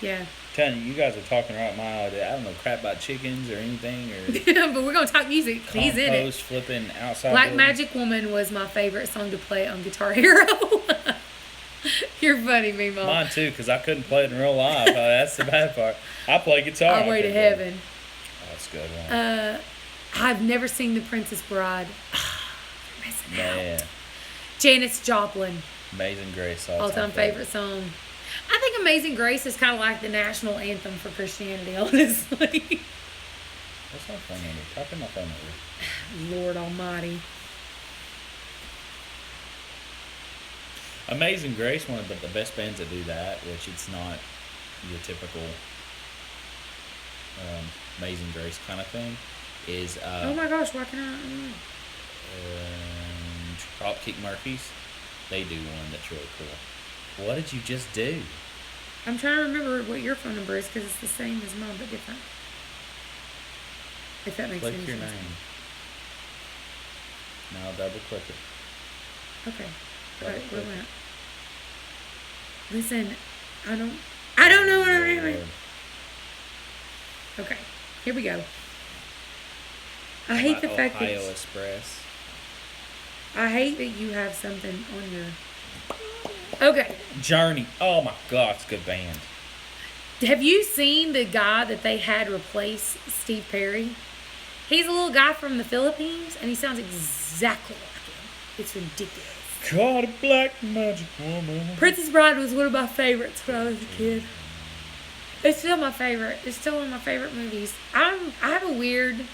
S1: Yeah.
S2: Telling you guys are talking right now. I don't know crap about chickens or anything or
S1: But we're going to talk music. He's in it.
S2: compost flipping outside.
S1: Black
S2: buildings.
S1: Magic Woman was my favorite song to play on Guitar Hero. You're funny, Mimo.
S2: Mine too, because I couldn't play it in real life. That's the bad part. I play guitar.
S1: Our Way to
S2: couldn't play it.
S1: Heaven.
S2: Oh, that's a good one.
S1: I've never seen The Princess Bride. You're missing out.
S2: Man,
S1: Janis Joplin,
S2: Amazing Grace.
S1: all-time favorite song. I think Amazing Grace is kind of like the national anthem for Christianity, honestly.
S2: What's my phone number? Type in my phone number.
S1: Lord Almighty.
S2: Amazing Grace, one of the best bands that do that, which it's not your typical Amazing Grace kind of thing, is
S1: Oh my gosh, why can I?
S2: Dropkick Murphys. They do one that's really cool. What did you just do?
S1: I'm trying to remember what your phone number is because it's the same as mine but different. If that makes
S2: Click
S1: any
S2: your
S1: sense.
S2: name. Now double click it.
S1: Okay.
S2: Double
S1: Alright,
S2: click
S1: where
S2: it.
S1: am I? Listen, I don't know what I'm doing. Okay, here we go. I hate the fact that
S2: Ohio Express.
S1: I hate that you have something on your. Okay.
S2: Journey. Oh my God, it's a good band.
S1: Have you seen the guy that they had replace Steve Perry? He's a little guy from the Philippines, and he sounds exactly like him. It's ridiculous.
S2: God, a black magic woman.
S1: Princess Bride was one of my favorites when I was a kid. It's still my favorite. It's still one of my favorite movies. I have a weird,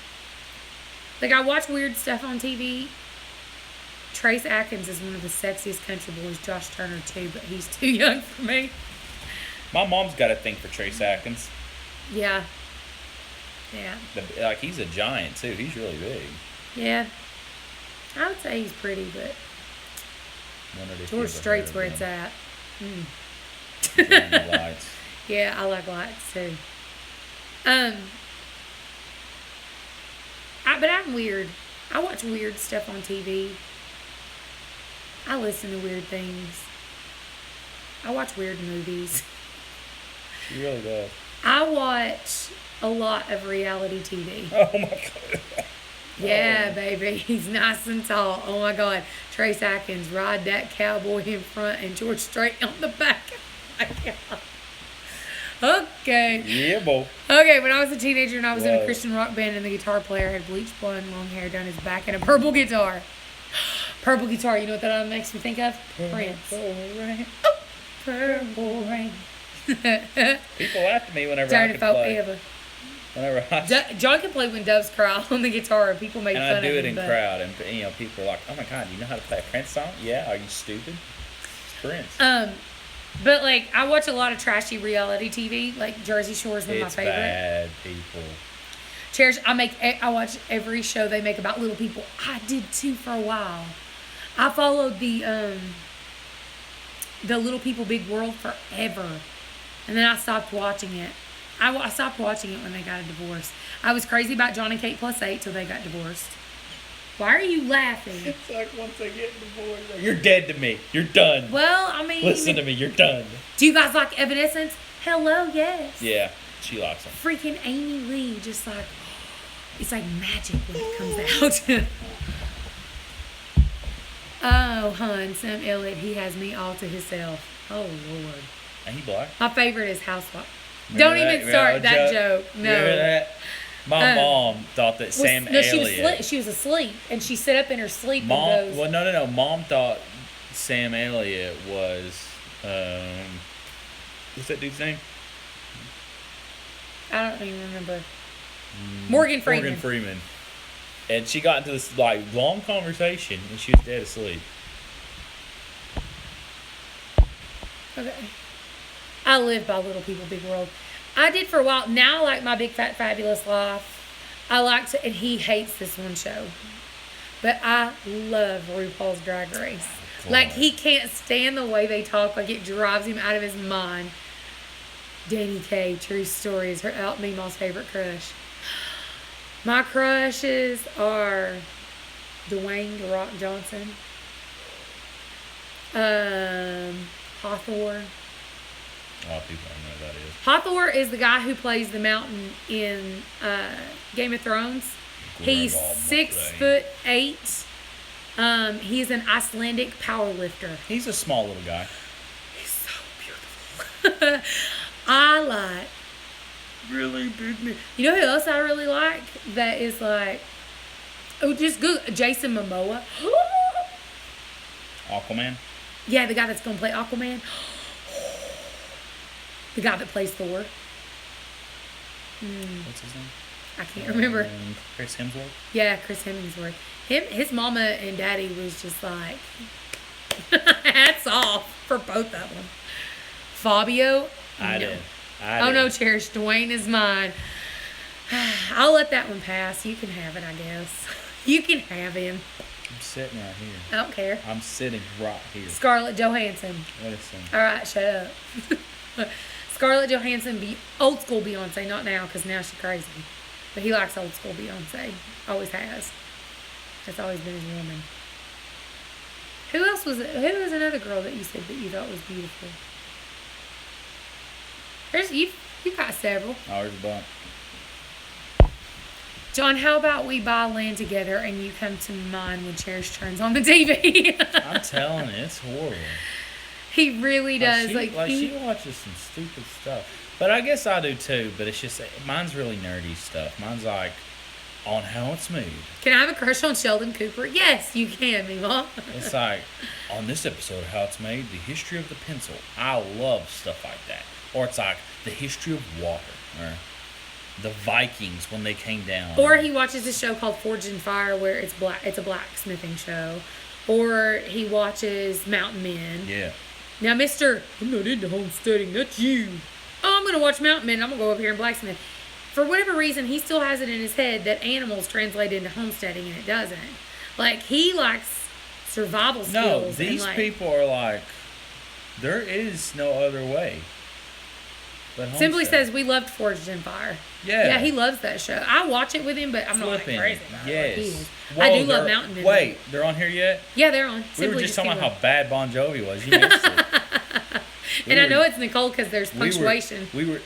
S1: like I watch weird stuff on TV. Trace Atkins is one of the sexiest country boys. Josh Turner too, but he's too young for me.
S2: My mom's got a thing for Trace Atkins.
S1: Yeah. Yeah.
S2: Like he's a giant too. He's really big.
S1: Yeah. I would say he's pretty, but George Strait's where it's at.
S2: Lights.
S1: Yeah, I like lights too. But I'm weird. I watch weird stuff on TV. I listen to weird things. I watch weird movies.
S2: She really does.
S1: I watch a lot of reality TV.
S2: Oh my God.
S1: Yeah, baby. He's nice and tall. Oh my God. Trace Atkins, ride that cowboy in front and George Strait on the back. Oh my God. Okay.
S2: Yeah, boy.
S1: Okay, when I was a teenager and I was in a
S2: Whoa.
S1: Christian rock band and the guitar player had bleached blonde long hair down his back and a purple guitar. Purple guitar, you know what that makes me think of? Prince. Purple rain.
S2: People laugh at me whenever
S1: Turn
S2: I
S1: it
S2: can play.
S1: forever.
S2: Whenever I
S1: John can play When Doves Cry on the guitar and people make
S2: and
S1: fun
S2: I
S1: of
S2: do
S1: him.
S2: it in
S1: but-
S2: crowd, and people are like, "Oh my God, you know how to play a Prince song? Yeah, are you stupid? It's Prince."
S1: But like I watch a lot of trashy reality TV. Like Jersey Shore is one of my
S2: It's
S1: favorite.
S2: bad people.
S1: I watch every show they make about little people. I did too for a while. I followed the Little People Big World forever, and then I stopped watching it. I stopped watching it when they got a divorce. I was crazy about John and Kate +8 till they got divorced. Why are you laughing?
S2: It's like once they get divorced, you're dead to me. You're done.
S1: Well, I mean,
S2: Listen to me. You're done.
S1: do you guys like Evanescence? Hello, yes.
S2: Yeah, she likes them.
S1: Freaking Amy Lee, just like it's like magic when it comes out. Oh, hun, Sam Elliott, he has me all to himself. Oh Lord.
S2: Ain't he black?
S1: My favorite is Housewife.
S2: Remember
S1: Don't even
S2: that?
S1: start
S2: Remember
S1: that
S2: joke?
S1: joke. No.
S2: Remember that? My mom thought that Sam
S1: no,
S2: Elliott.
S1: she was asleep, and she sat up in her sleep and
S2: Mom,
S1: goes,
S2: well, no. Mom thought Sam Elliott was, what's that dude's name?
S1: I don't even remember. Morgan Freeman.
S2: Morgan Freeman. And she got into this long conversation, and she was dead asleep.
S1: Okay. I live by Little People Big World. I did for a while. Now I like My Big Fat Fabulous Life. I like to, and he hates this one show. But I love RuPaul's Drag Race. Like, he can't stand the way they talk. Like, it drives him out of his mind. Danny Kaye, true story, is Meemaw's favorite crush. My crushes are Dwayne "The Rock" Johnson, Hathor.
S2: A lot of people don't know who that is.
S1: Hathor is the guy who plays the mountain in Game of Thrones. He's 6'8". He's an Icelandic power lifter.
S2: He's a small little guy.
S1: He's so beautiful. I like
S2: Really big man.
S1: You know who else I really like? That is like, just Google Jason Momoa.
S2: Aquaman.
S1: Yeah, the guy that's gonna play Aquaman. The guy that plays Thor.
S2: What's his name?
S1: I can't remember.
S2: Chris Hemsworth.
S1: Yeah, Chris Hemsworth. His mama and daddy was just like, hats off for both of them. Fabio.
S2: I
S1: no.
S2: did.
S1: Oh no, Cherish. Dwayne is mine. I'll let that one pass. You can have it, I guess. You can have him.
S2: I'm sitting right here.
S1: I don't care.
S2: I'm sitting right here.
S1: Scarlett Johansson.
S2: Listen.
S1: All right, shut up. Scarlett Johansson, old school Beyonce, not now because now she's crazy. But he likes old school Beyonce. Always has. That's always been his woman. Who else was it? Who was another girl that you said that you thought was beautiful? You got several.
S2: Oh, there's a bunch.
S1: John, how about we buy land together and you come to mine when Cherish turns on the TV?
S2: I'm telling you, it's horrible.
S1: He really does.
S2: She watches some stupid stuff. But I guess I do too, but it's just, mine's really nerdy stuff. Mine's like, on how it's made.
S1: Can I have a crush on Sheldon Cooper? Yes, you can, Meemaw.
S2: It's like, on this episode of How It's Made, the history of the pencil. I love stuff like that. Or it's like, the history of water. Or the Vikings when they came down.
S1: Or he watches a show called Forged in Fire where it's a blacksmithing show. Or he watches Mountain Men.
S2: Yeah.
S1: Now, Mr. I'm not into homesteading, that's you. Oh, I'm going to watch Mountain Men. I'm going to go up here and blacksmith. For whatever reason, he still has it in his head that animals translate into homesteading, and it doesn't. Like, he likes survival skills.
S2: No, these people are like, there is no other way. But
S1: Simply says, we loved Forged in Fire.
S2: Yeah.
S1: Yeah, he loves that show. I watch it with him, but I'm not like crazy about it.
S2: Yes.
S1: Like I do love Mountain Men.
S2: Wait, they're on here yet?
S1: Yeah, they're on.
S2: We were just talking about how bad Bon Jovi was. You missed it.
S1: I know it's Nicole because there's punctuation.
S2: We were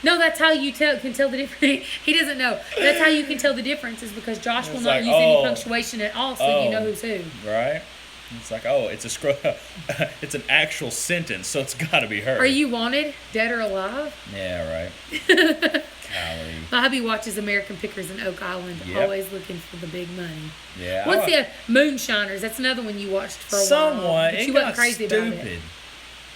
S1: No, that's how you can tell the difference. He doesn't know. That's how you can tell the difference is because Josh will not use any punctuation at all, so you know who's who.
S2: Right? It's like, it's an actual sentence, so it's got to be her.
S1: Are you wanted, dead or alive?
S2: Yeah, right. Golly.
S1: My hubby watches American Pickers in Oak Island, always looking for the big money.
S2: Yeah.
S1: What's the Moonshiners? That's another one you watched for a while.
S2: Somewhat.
S1: But you went crazy about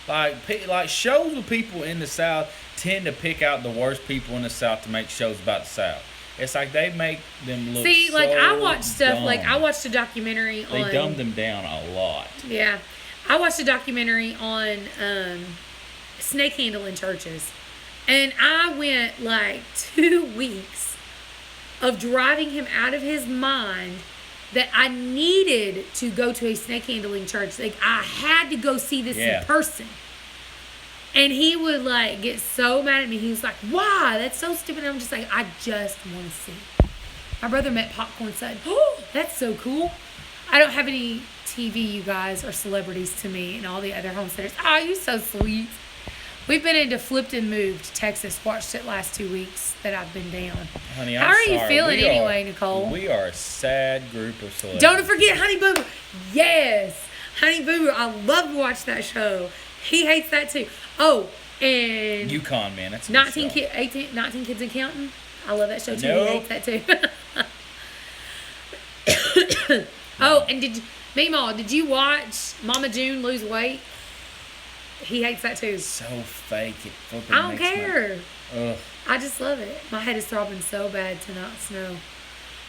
S1: it.
S2: Like shows with people in the South tend to pick out the worst people in the South to make shows about the South. It's like they make them look
S1: I watch stuff
S2: dumb.
S1: like I watched a documentary on.
S2: They dumb them down a lot.
S1: Yeah, I watched a documentary on snake handling churches, and I went like 2 weeks of driving him out of his mind that I needed to go to a snake handling church. Like I had to go see this in person. And he would, like, get so mad at me. He was like, why? That's so stupid. And I'm just like, I just want to see. My brother met Popcorn said, oh, that's so cool. I don't have any TV, you guys, or celebrities to me and all the other homesteaders. Oh, you're so sweet. We've been into Flipped and Moved, Texas. Watched it last 2 weeks that I've been down.
S2: Honey,
S1: How are you feeling anyway, Nicole?
S2: We are a sad group of celebrities.
S1: Don't forget Honey Boo Boo. Yes. Honey Boo Boo. I love to watch that show. He hates that too. Oh, and
S2: Yukon, man, that's
S1: 19 Kids and Counting. I love that show too.
S2: Nope.
S1: He hates that too. Oh, and Meemaw, did you watch Mama June lose weight? He hates that too.
S2: So fake.
S1: I don't care.
S2: Ugh.
S1: I just love it. My head is throbbing so bad tonight, Snow.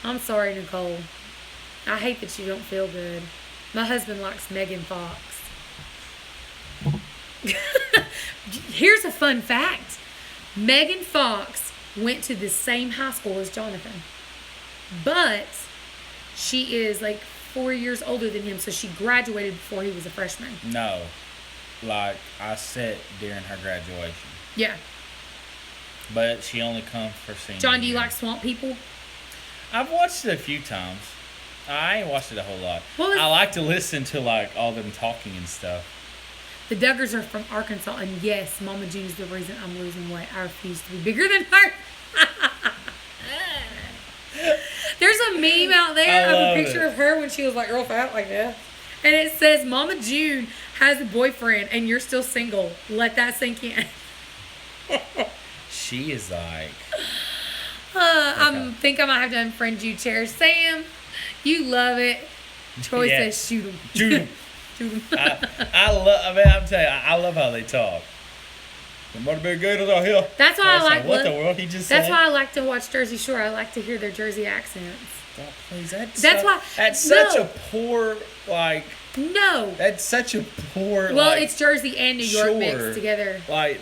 S1: I'm sorry, Nicole. I hate that you don't feel good. My husband likes Megan Fox. Here's a fun fact. Megan Fox went to the same high school as Jonathan. But she is like 4 years older than him, so she graduated before he was a freshman.
S2: No. Like, I sat during her graduation.
S1: Yeah.
S2: But she only comes for senior
S1: John, do you
S2: year.
S1: like Swamp People?
S2: I've watched it a few times. I ain't watched it a whole lot.
S1: Well,
S2: I like to listen to, like, all them talking and stuff.
S1: The Duggars are from Arkansas, and yes, Mama June is the reason I'm losing weight. I refuse to be bigger than her. There's a meme out there of a picture of her when she was like real fat like that. And it says, Mama June has a boyfriend and you're still single. Let that sink in.
S2: She is like...
S1: I think I might have to unfriend you, Chair. Sam, you love it. Troy says shoot him.
S2: Shoot him.
S1: Shoot him.
S2: I'm telling you, I love how they talk. There might be gators out here.
S1: That's why I like
S2: what the world he just said.
S1: That's why I like to watch Jersey Shore. I like to hear their Jersey accents.
S2: Oh, please, that's
S1: such
S2: a poor, like...
S1: No.
S2: That's such a poor,
S1: well,
S2: like,
S1: it's Jersey and New York mixed together.
S2: Like,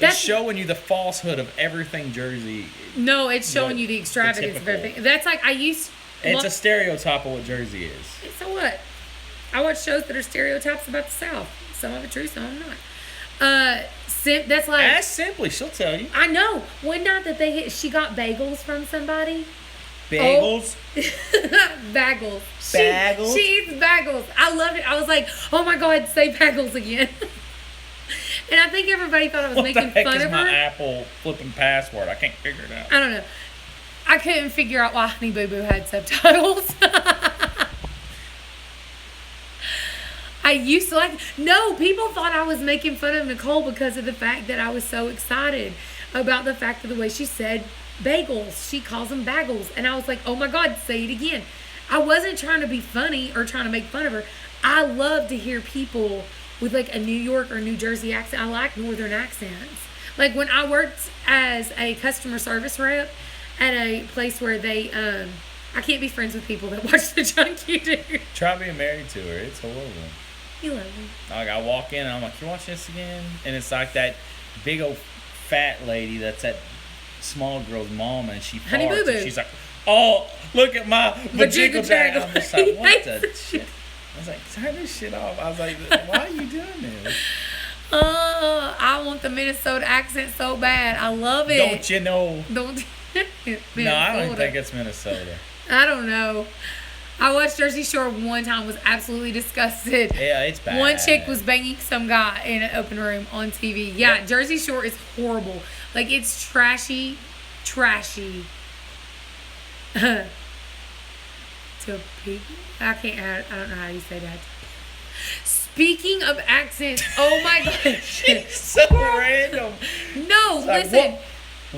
S2: it's showing you the falsehood of everything Jersey...
S1: No, it's showing you the extravagance of everything. That's like,
S2: it's a stereotype of what Jersey is.
S1: So what? I watch shows that are stereotypes about the South. Some of it true, some of them not. That's like...
S2: Ask Simply, she'll tell you.
S1: I know. One night that she got bagels from somebody.
S2: Bagels?
S1: Bagels. She eats bagels. I love it. I was like, oh my God, say bagels again. And I think everybody thought I was
S2: What
S1: making
S2: the heck
S1: fun
S2: is
S1: of
S2: my
S1: her.
S2: Apple flipping password? I can't figure it out.
S1: I don't know. I couldn't figure out why Honey Boo Boo had subtitles. I used to like. No, people thought I was making fun of Nicole because of the fact that I was so excited about the fact of the way she said bagels. She calls them bagels. And I was like, oh my God, say it again. I wasn't trying to be funny or trying to make fun of her. I love to hear people with like a New York or New Jersey accent. I like northern accents. Like when I worked as a customer service rep at a place where they, I can't be friends with people that watch the junk you do.
S2: Try being married to her. It's horrible.
S1: You love me.
S2: Like I walk in and I'm like, you watching this again? And it's like that big old fat lady that's that small girl's mom, and she
S1: Honey
S2: farts
S1: Boo Boo.
S2: and she's like, oh, look at my
S1: Vajiggle
S2: vajiggle. I'm just like, what the
S1: Hates
S2: shit? I was like, turn this shit off. I was like, why are you doing this?
S1: I want the Minnesota accent so bad. I love it.
S2: Don't you know?
S1: Don't.
S2: No, I don't even think it's Minnesota.
S1: I don't know. I watched Jersey Shore one time, was absolutely disgusted.
S2: Yeah, it's bad.
S1: One chick was banging some guy in an open room on TV. Yeah,
S2: Yep.
S1: Jersey Shore is horrible. Like, it's trashy. To people. I don't know how you say that. Speaking of accents, oh my gosh.
S2: So random.
S1: No,
S2: Like,
S1: listen.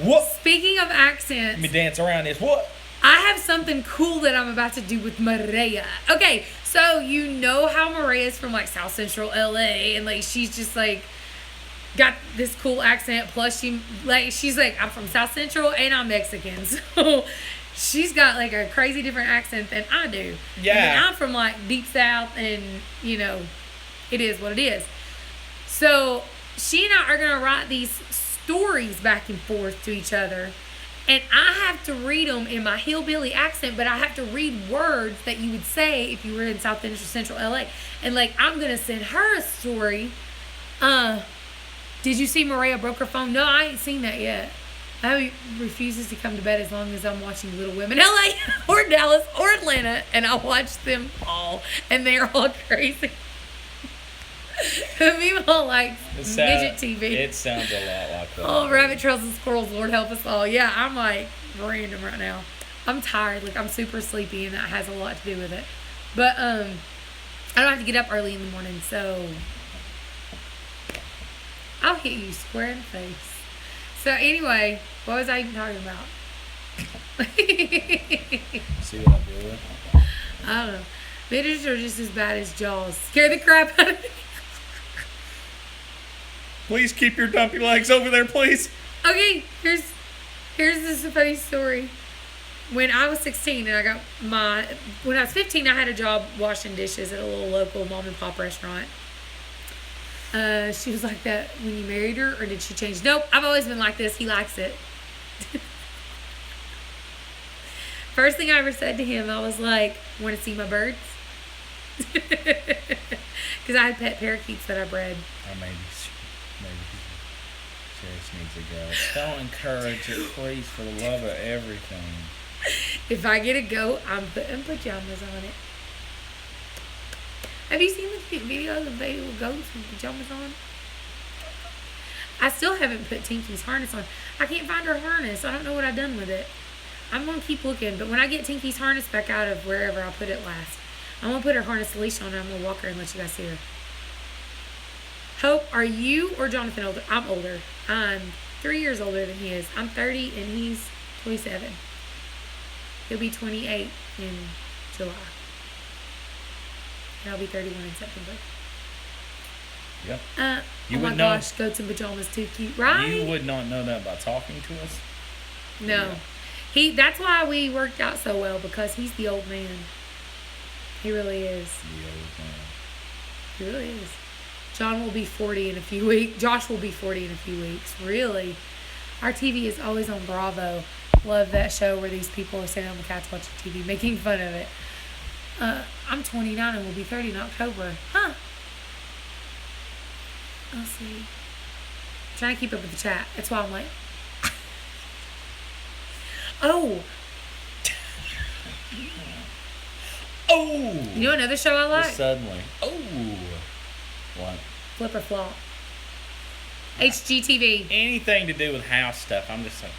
S2: What?
S1: Speaking of accents.
S2: Let me dance around this. What?
S1: I have something cool that I'm about to do with Maria. Okay, so you know how Maria's from like South Central LA, and like she's just like got this cool accent. Plus she's like, I'm from South Central and I'm Mexican, so she's got like a crazy different accent than I do.
S2: Yeah.
S1: And then I'm from like deep South, and you know, it is what it is. So she and I are gonna write these stories back and forth to each other. And I have to read them in my hillbilly accent, but I have to read words that you would say if you were in South Central LA. And like, I'm going to send her a story. Did you see Maria broke her phone? No, I ain't seen that yet. Abby refuses to come to bed as long as I'm watching Little Women LA or Dallas or Atlanta. And I watch them all. And they're all crazy. People like midget TV.
S2: It sounds a lot like that.
S1: Oh, rabbit trails and squirrels, Lord help us all. Yeah, I'm like random right now. I'm tired. Like, I'm super sleepy, and that has a lot to do with it. But I don't have to get up early in the morning, so I'll hit you square in the face. So anyway, what was I even talking about?
S2: See what I'm doing?
S1: I don't know. Midgets are just as bad as Jaws. Scare the crap out of me.
S2: Please keep your dumpy legs over there, please.
S1: Okay, here's this funny story. When I was 16 and when I was 15, I had a job washing dishes at a little local mom and pop restaurant. She was like that when you married her, or did she change? Nope, I've always been like this. He likes it. First thing I ever said to him, I was like, want to see my birds? Because I had pet parakeets that I bred.
S2: Or maybe Cherish needs to go. Don't encourage it, please, for the love of everything.
S1: If I get a goat, I'm putting pajamas on it. Have you seen the videos of baby with goats with pajamas on? I still haven't put Tinky's harness on. I can't find her harness. I don't know what I've done with it. I'm going to keep looking. But when I get Tinky's harness back out of wherever I put it last, I'm going to put her harness leash on her. I'm going to walk her and let you guys see her. Hope, are you or Jonathan older? I'm older. I'm 3 years older than he is. I'm 30 and he's 27. He'll be 28 in July. And I'll be 31 in September.
S2: Yep.
S1: Oh my gosh, goats in pajamas too cute, right?
S2: You would not know that by talking to us.
S1: No. That's why we worked out so well, because he's the old man. He really is.
S2: The old man.
S1: He really is. John will be 40 in a few weeks. Josh will be 40 in a few weeks. Really. Our TV is always on Bravo. Love that show where these people are sitting on the couch watching TV, making fun of it. I'm 29 and will be 30 in October. Huh. I'll see. I'm trying to keep up with the chat. That's why I'm like... Oh!
S2: Oh!
S1: You know another show I like?
S2: Just suddenly. Oh! What?
S1: Flip or Flop. HGTV.
S2: Anything to do with house stuff, I'm just like,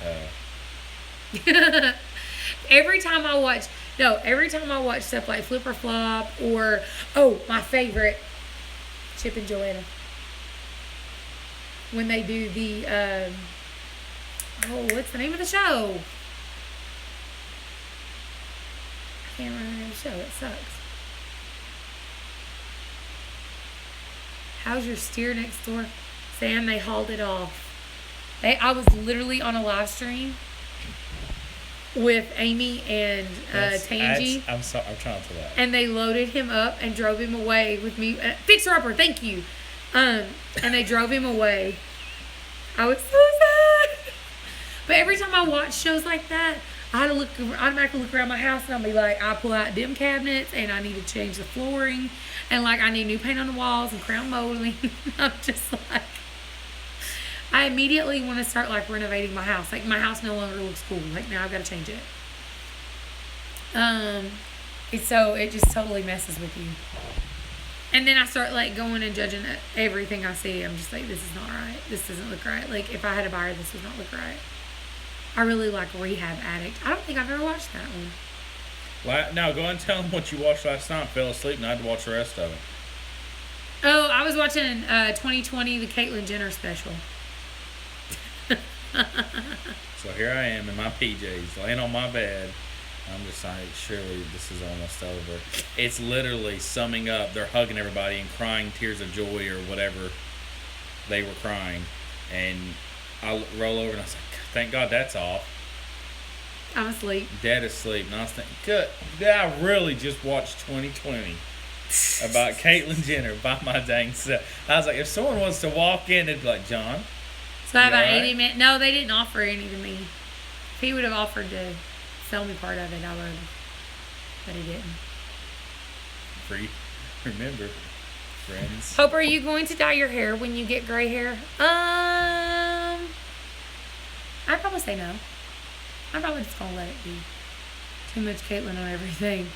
S1: every time I watch stuff like Flip or Flop or my favorite, Chip and Joanna. When they do the what's the name of the show? I can't remember the name of the show. It sucks. How's your steer next door? Sam, they hauled it off. I was literally on a live stream with Amy and Tangy.
S2: I'm sorry, I'm trying to laugh.
S1: And they loaded him up and drove him away with me. Fixer upper, thank you. And they drove him away. I was so sad. But every time I watch shows like that, I had to automatically look around my house and I'll be like, I pull out dim cabinets and I need to change the flooring and like I need new paint on the walls and crown molding. I'm just like, I immediately want to start like renovating my house. Like my house no longer looks cool. Like now I've got to change it. It just totally messes with you. And then I start like going and judging everything I see. I'm just like, this is not right. This doesn't look right. Like if I had a buyer, this would not look right. I really like Rehab Addict. I don't think I've ever watched that one.
S2: Now go and tell them what you watched last night. Fell asleep and I had to watch the rest of it.
S1: Oh, I was watching 2020, the Caitlyn Jenner special.
S2: So here I am in my PJs, laying on my bed. I'm just like, surely this is almost over. It's literally summing up. They're hugging everybody and crying tears of joy or whatever they were crying. And I roll over and I was like, thank God that's off.
S1: I'm asleep.
S2: Dead asleep. And I was thinking, good. I really just watched 2020 about Caitlyn Jenner by my dang self. I was like, if someone wants to walk in, they'd be like, John.
S1: So I have about 80 minutes. No, they didn't offer any to me. If he would have offered to sell me part of it, I would have. But he didn't.
S2: Free. Remember, friends.
S1: Hope, are you going to dye your hair when you get gray hair? I'd probably say no. I'm probably just going to let it be. Too much Caitlyn on everything.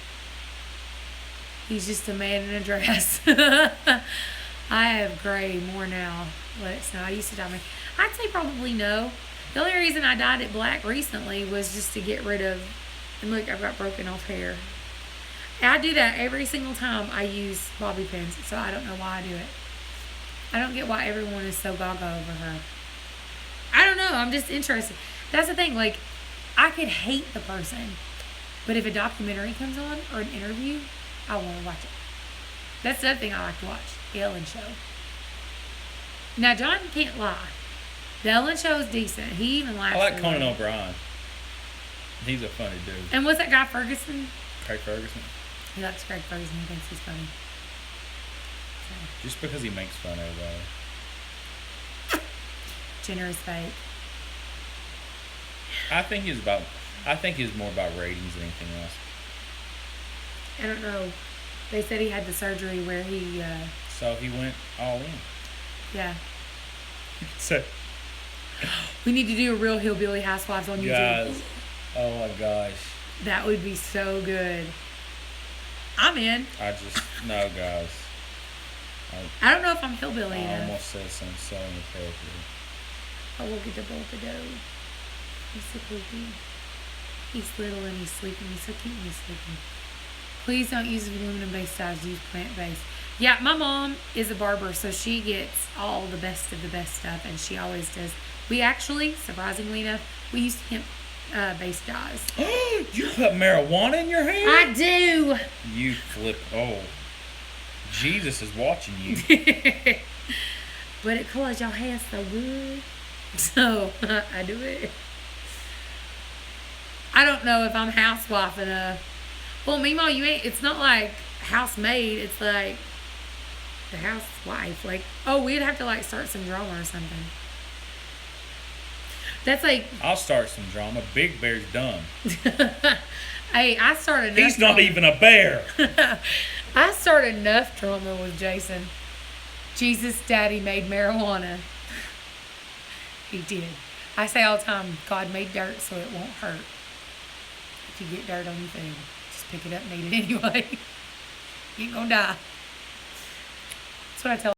S1: He's just a man in a dress. I have gray more now. Let it snow. I used to dye my... I'd say probably no. The only reason I dyed it black recently was just to get rid of... And look, I've got broken off hair. And I do that every single time I use bobby pins. So I don't know why I do it. I don't get why everyone is so gaga over her. I don't know. I'm just interested. That's the thing. Like, I could hate the person. But if a documentary comes on or an interview, I want to watch it. That's the other thing I like to watch. The Ellen Show. Now, John can't lie. The Ellen Show is decent. He even laughs.
S2: I like Conan O'Brien. He's a funny dude.
S1: And what's that guy, Ferguson?
S2: Craig Ferguson.
S1: He likes Craig Ferguson. He thinks he's funny. So.
S2: Just because he makes fun of everybody.
S1: Jenner is fake.
S2: I think he's more about ratings than anything else.
S1: I don't know. They said he had the surgery where he...
S2: So he went all in.
S1: Yeah.
S2: So...
S1: We need to do a real Hillbilly Housewives on YouTube.
S2: Guys. Oh my gosh.
S1: That would be so good. I'm in.
S2: No, guys.
S1: I don't know if I'm hillbilly
S2: I
S1: enough.
S2: almost said something so inappropriate.
S1: I will get the bowl of dough. He's so poopy. He's little and he's sleeping. He's so cute when he's sleeping. Please don't use aluminum-based dyes. Use plant-based. Yeah, my mom is a barber, so she gets all the best of the best stuff, and she always does. We actually, surprisingly enough, we use hemp-based dyes.
S2: You put marijuana in your hair?
S1: I do.
S2: You flip. Oh. Jesus is watching you.
S1: But it colors your hair so good. So, I do it. I don't know if I'm housewife enough. Well, meanwhile, it's not like housemaid. It's like the housewife. Like, we'd have to like start some drama or something. That's like...
S2: I'll start some drama. Big Bear's done.
S1: Hey, I started enough
S2: He's not
S1: drama.
S2: even a bear.
S1: I started enough drama with Jason. Jesus' daddy made marijuana. He did. I say all the time, God made dirt so it won't hurt. If you get dirt on your food, just pick it up and eat it anyway. You ain't gonna die. That's what I tell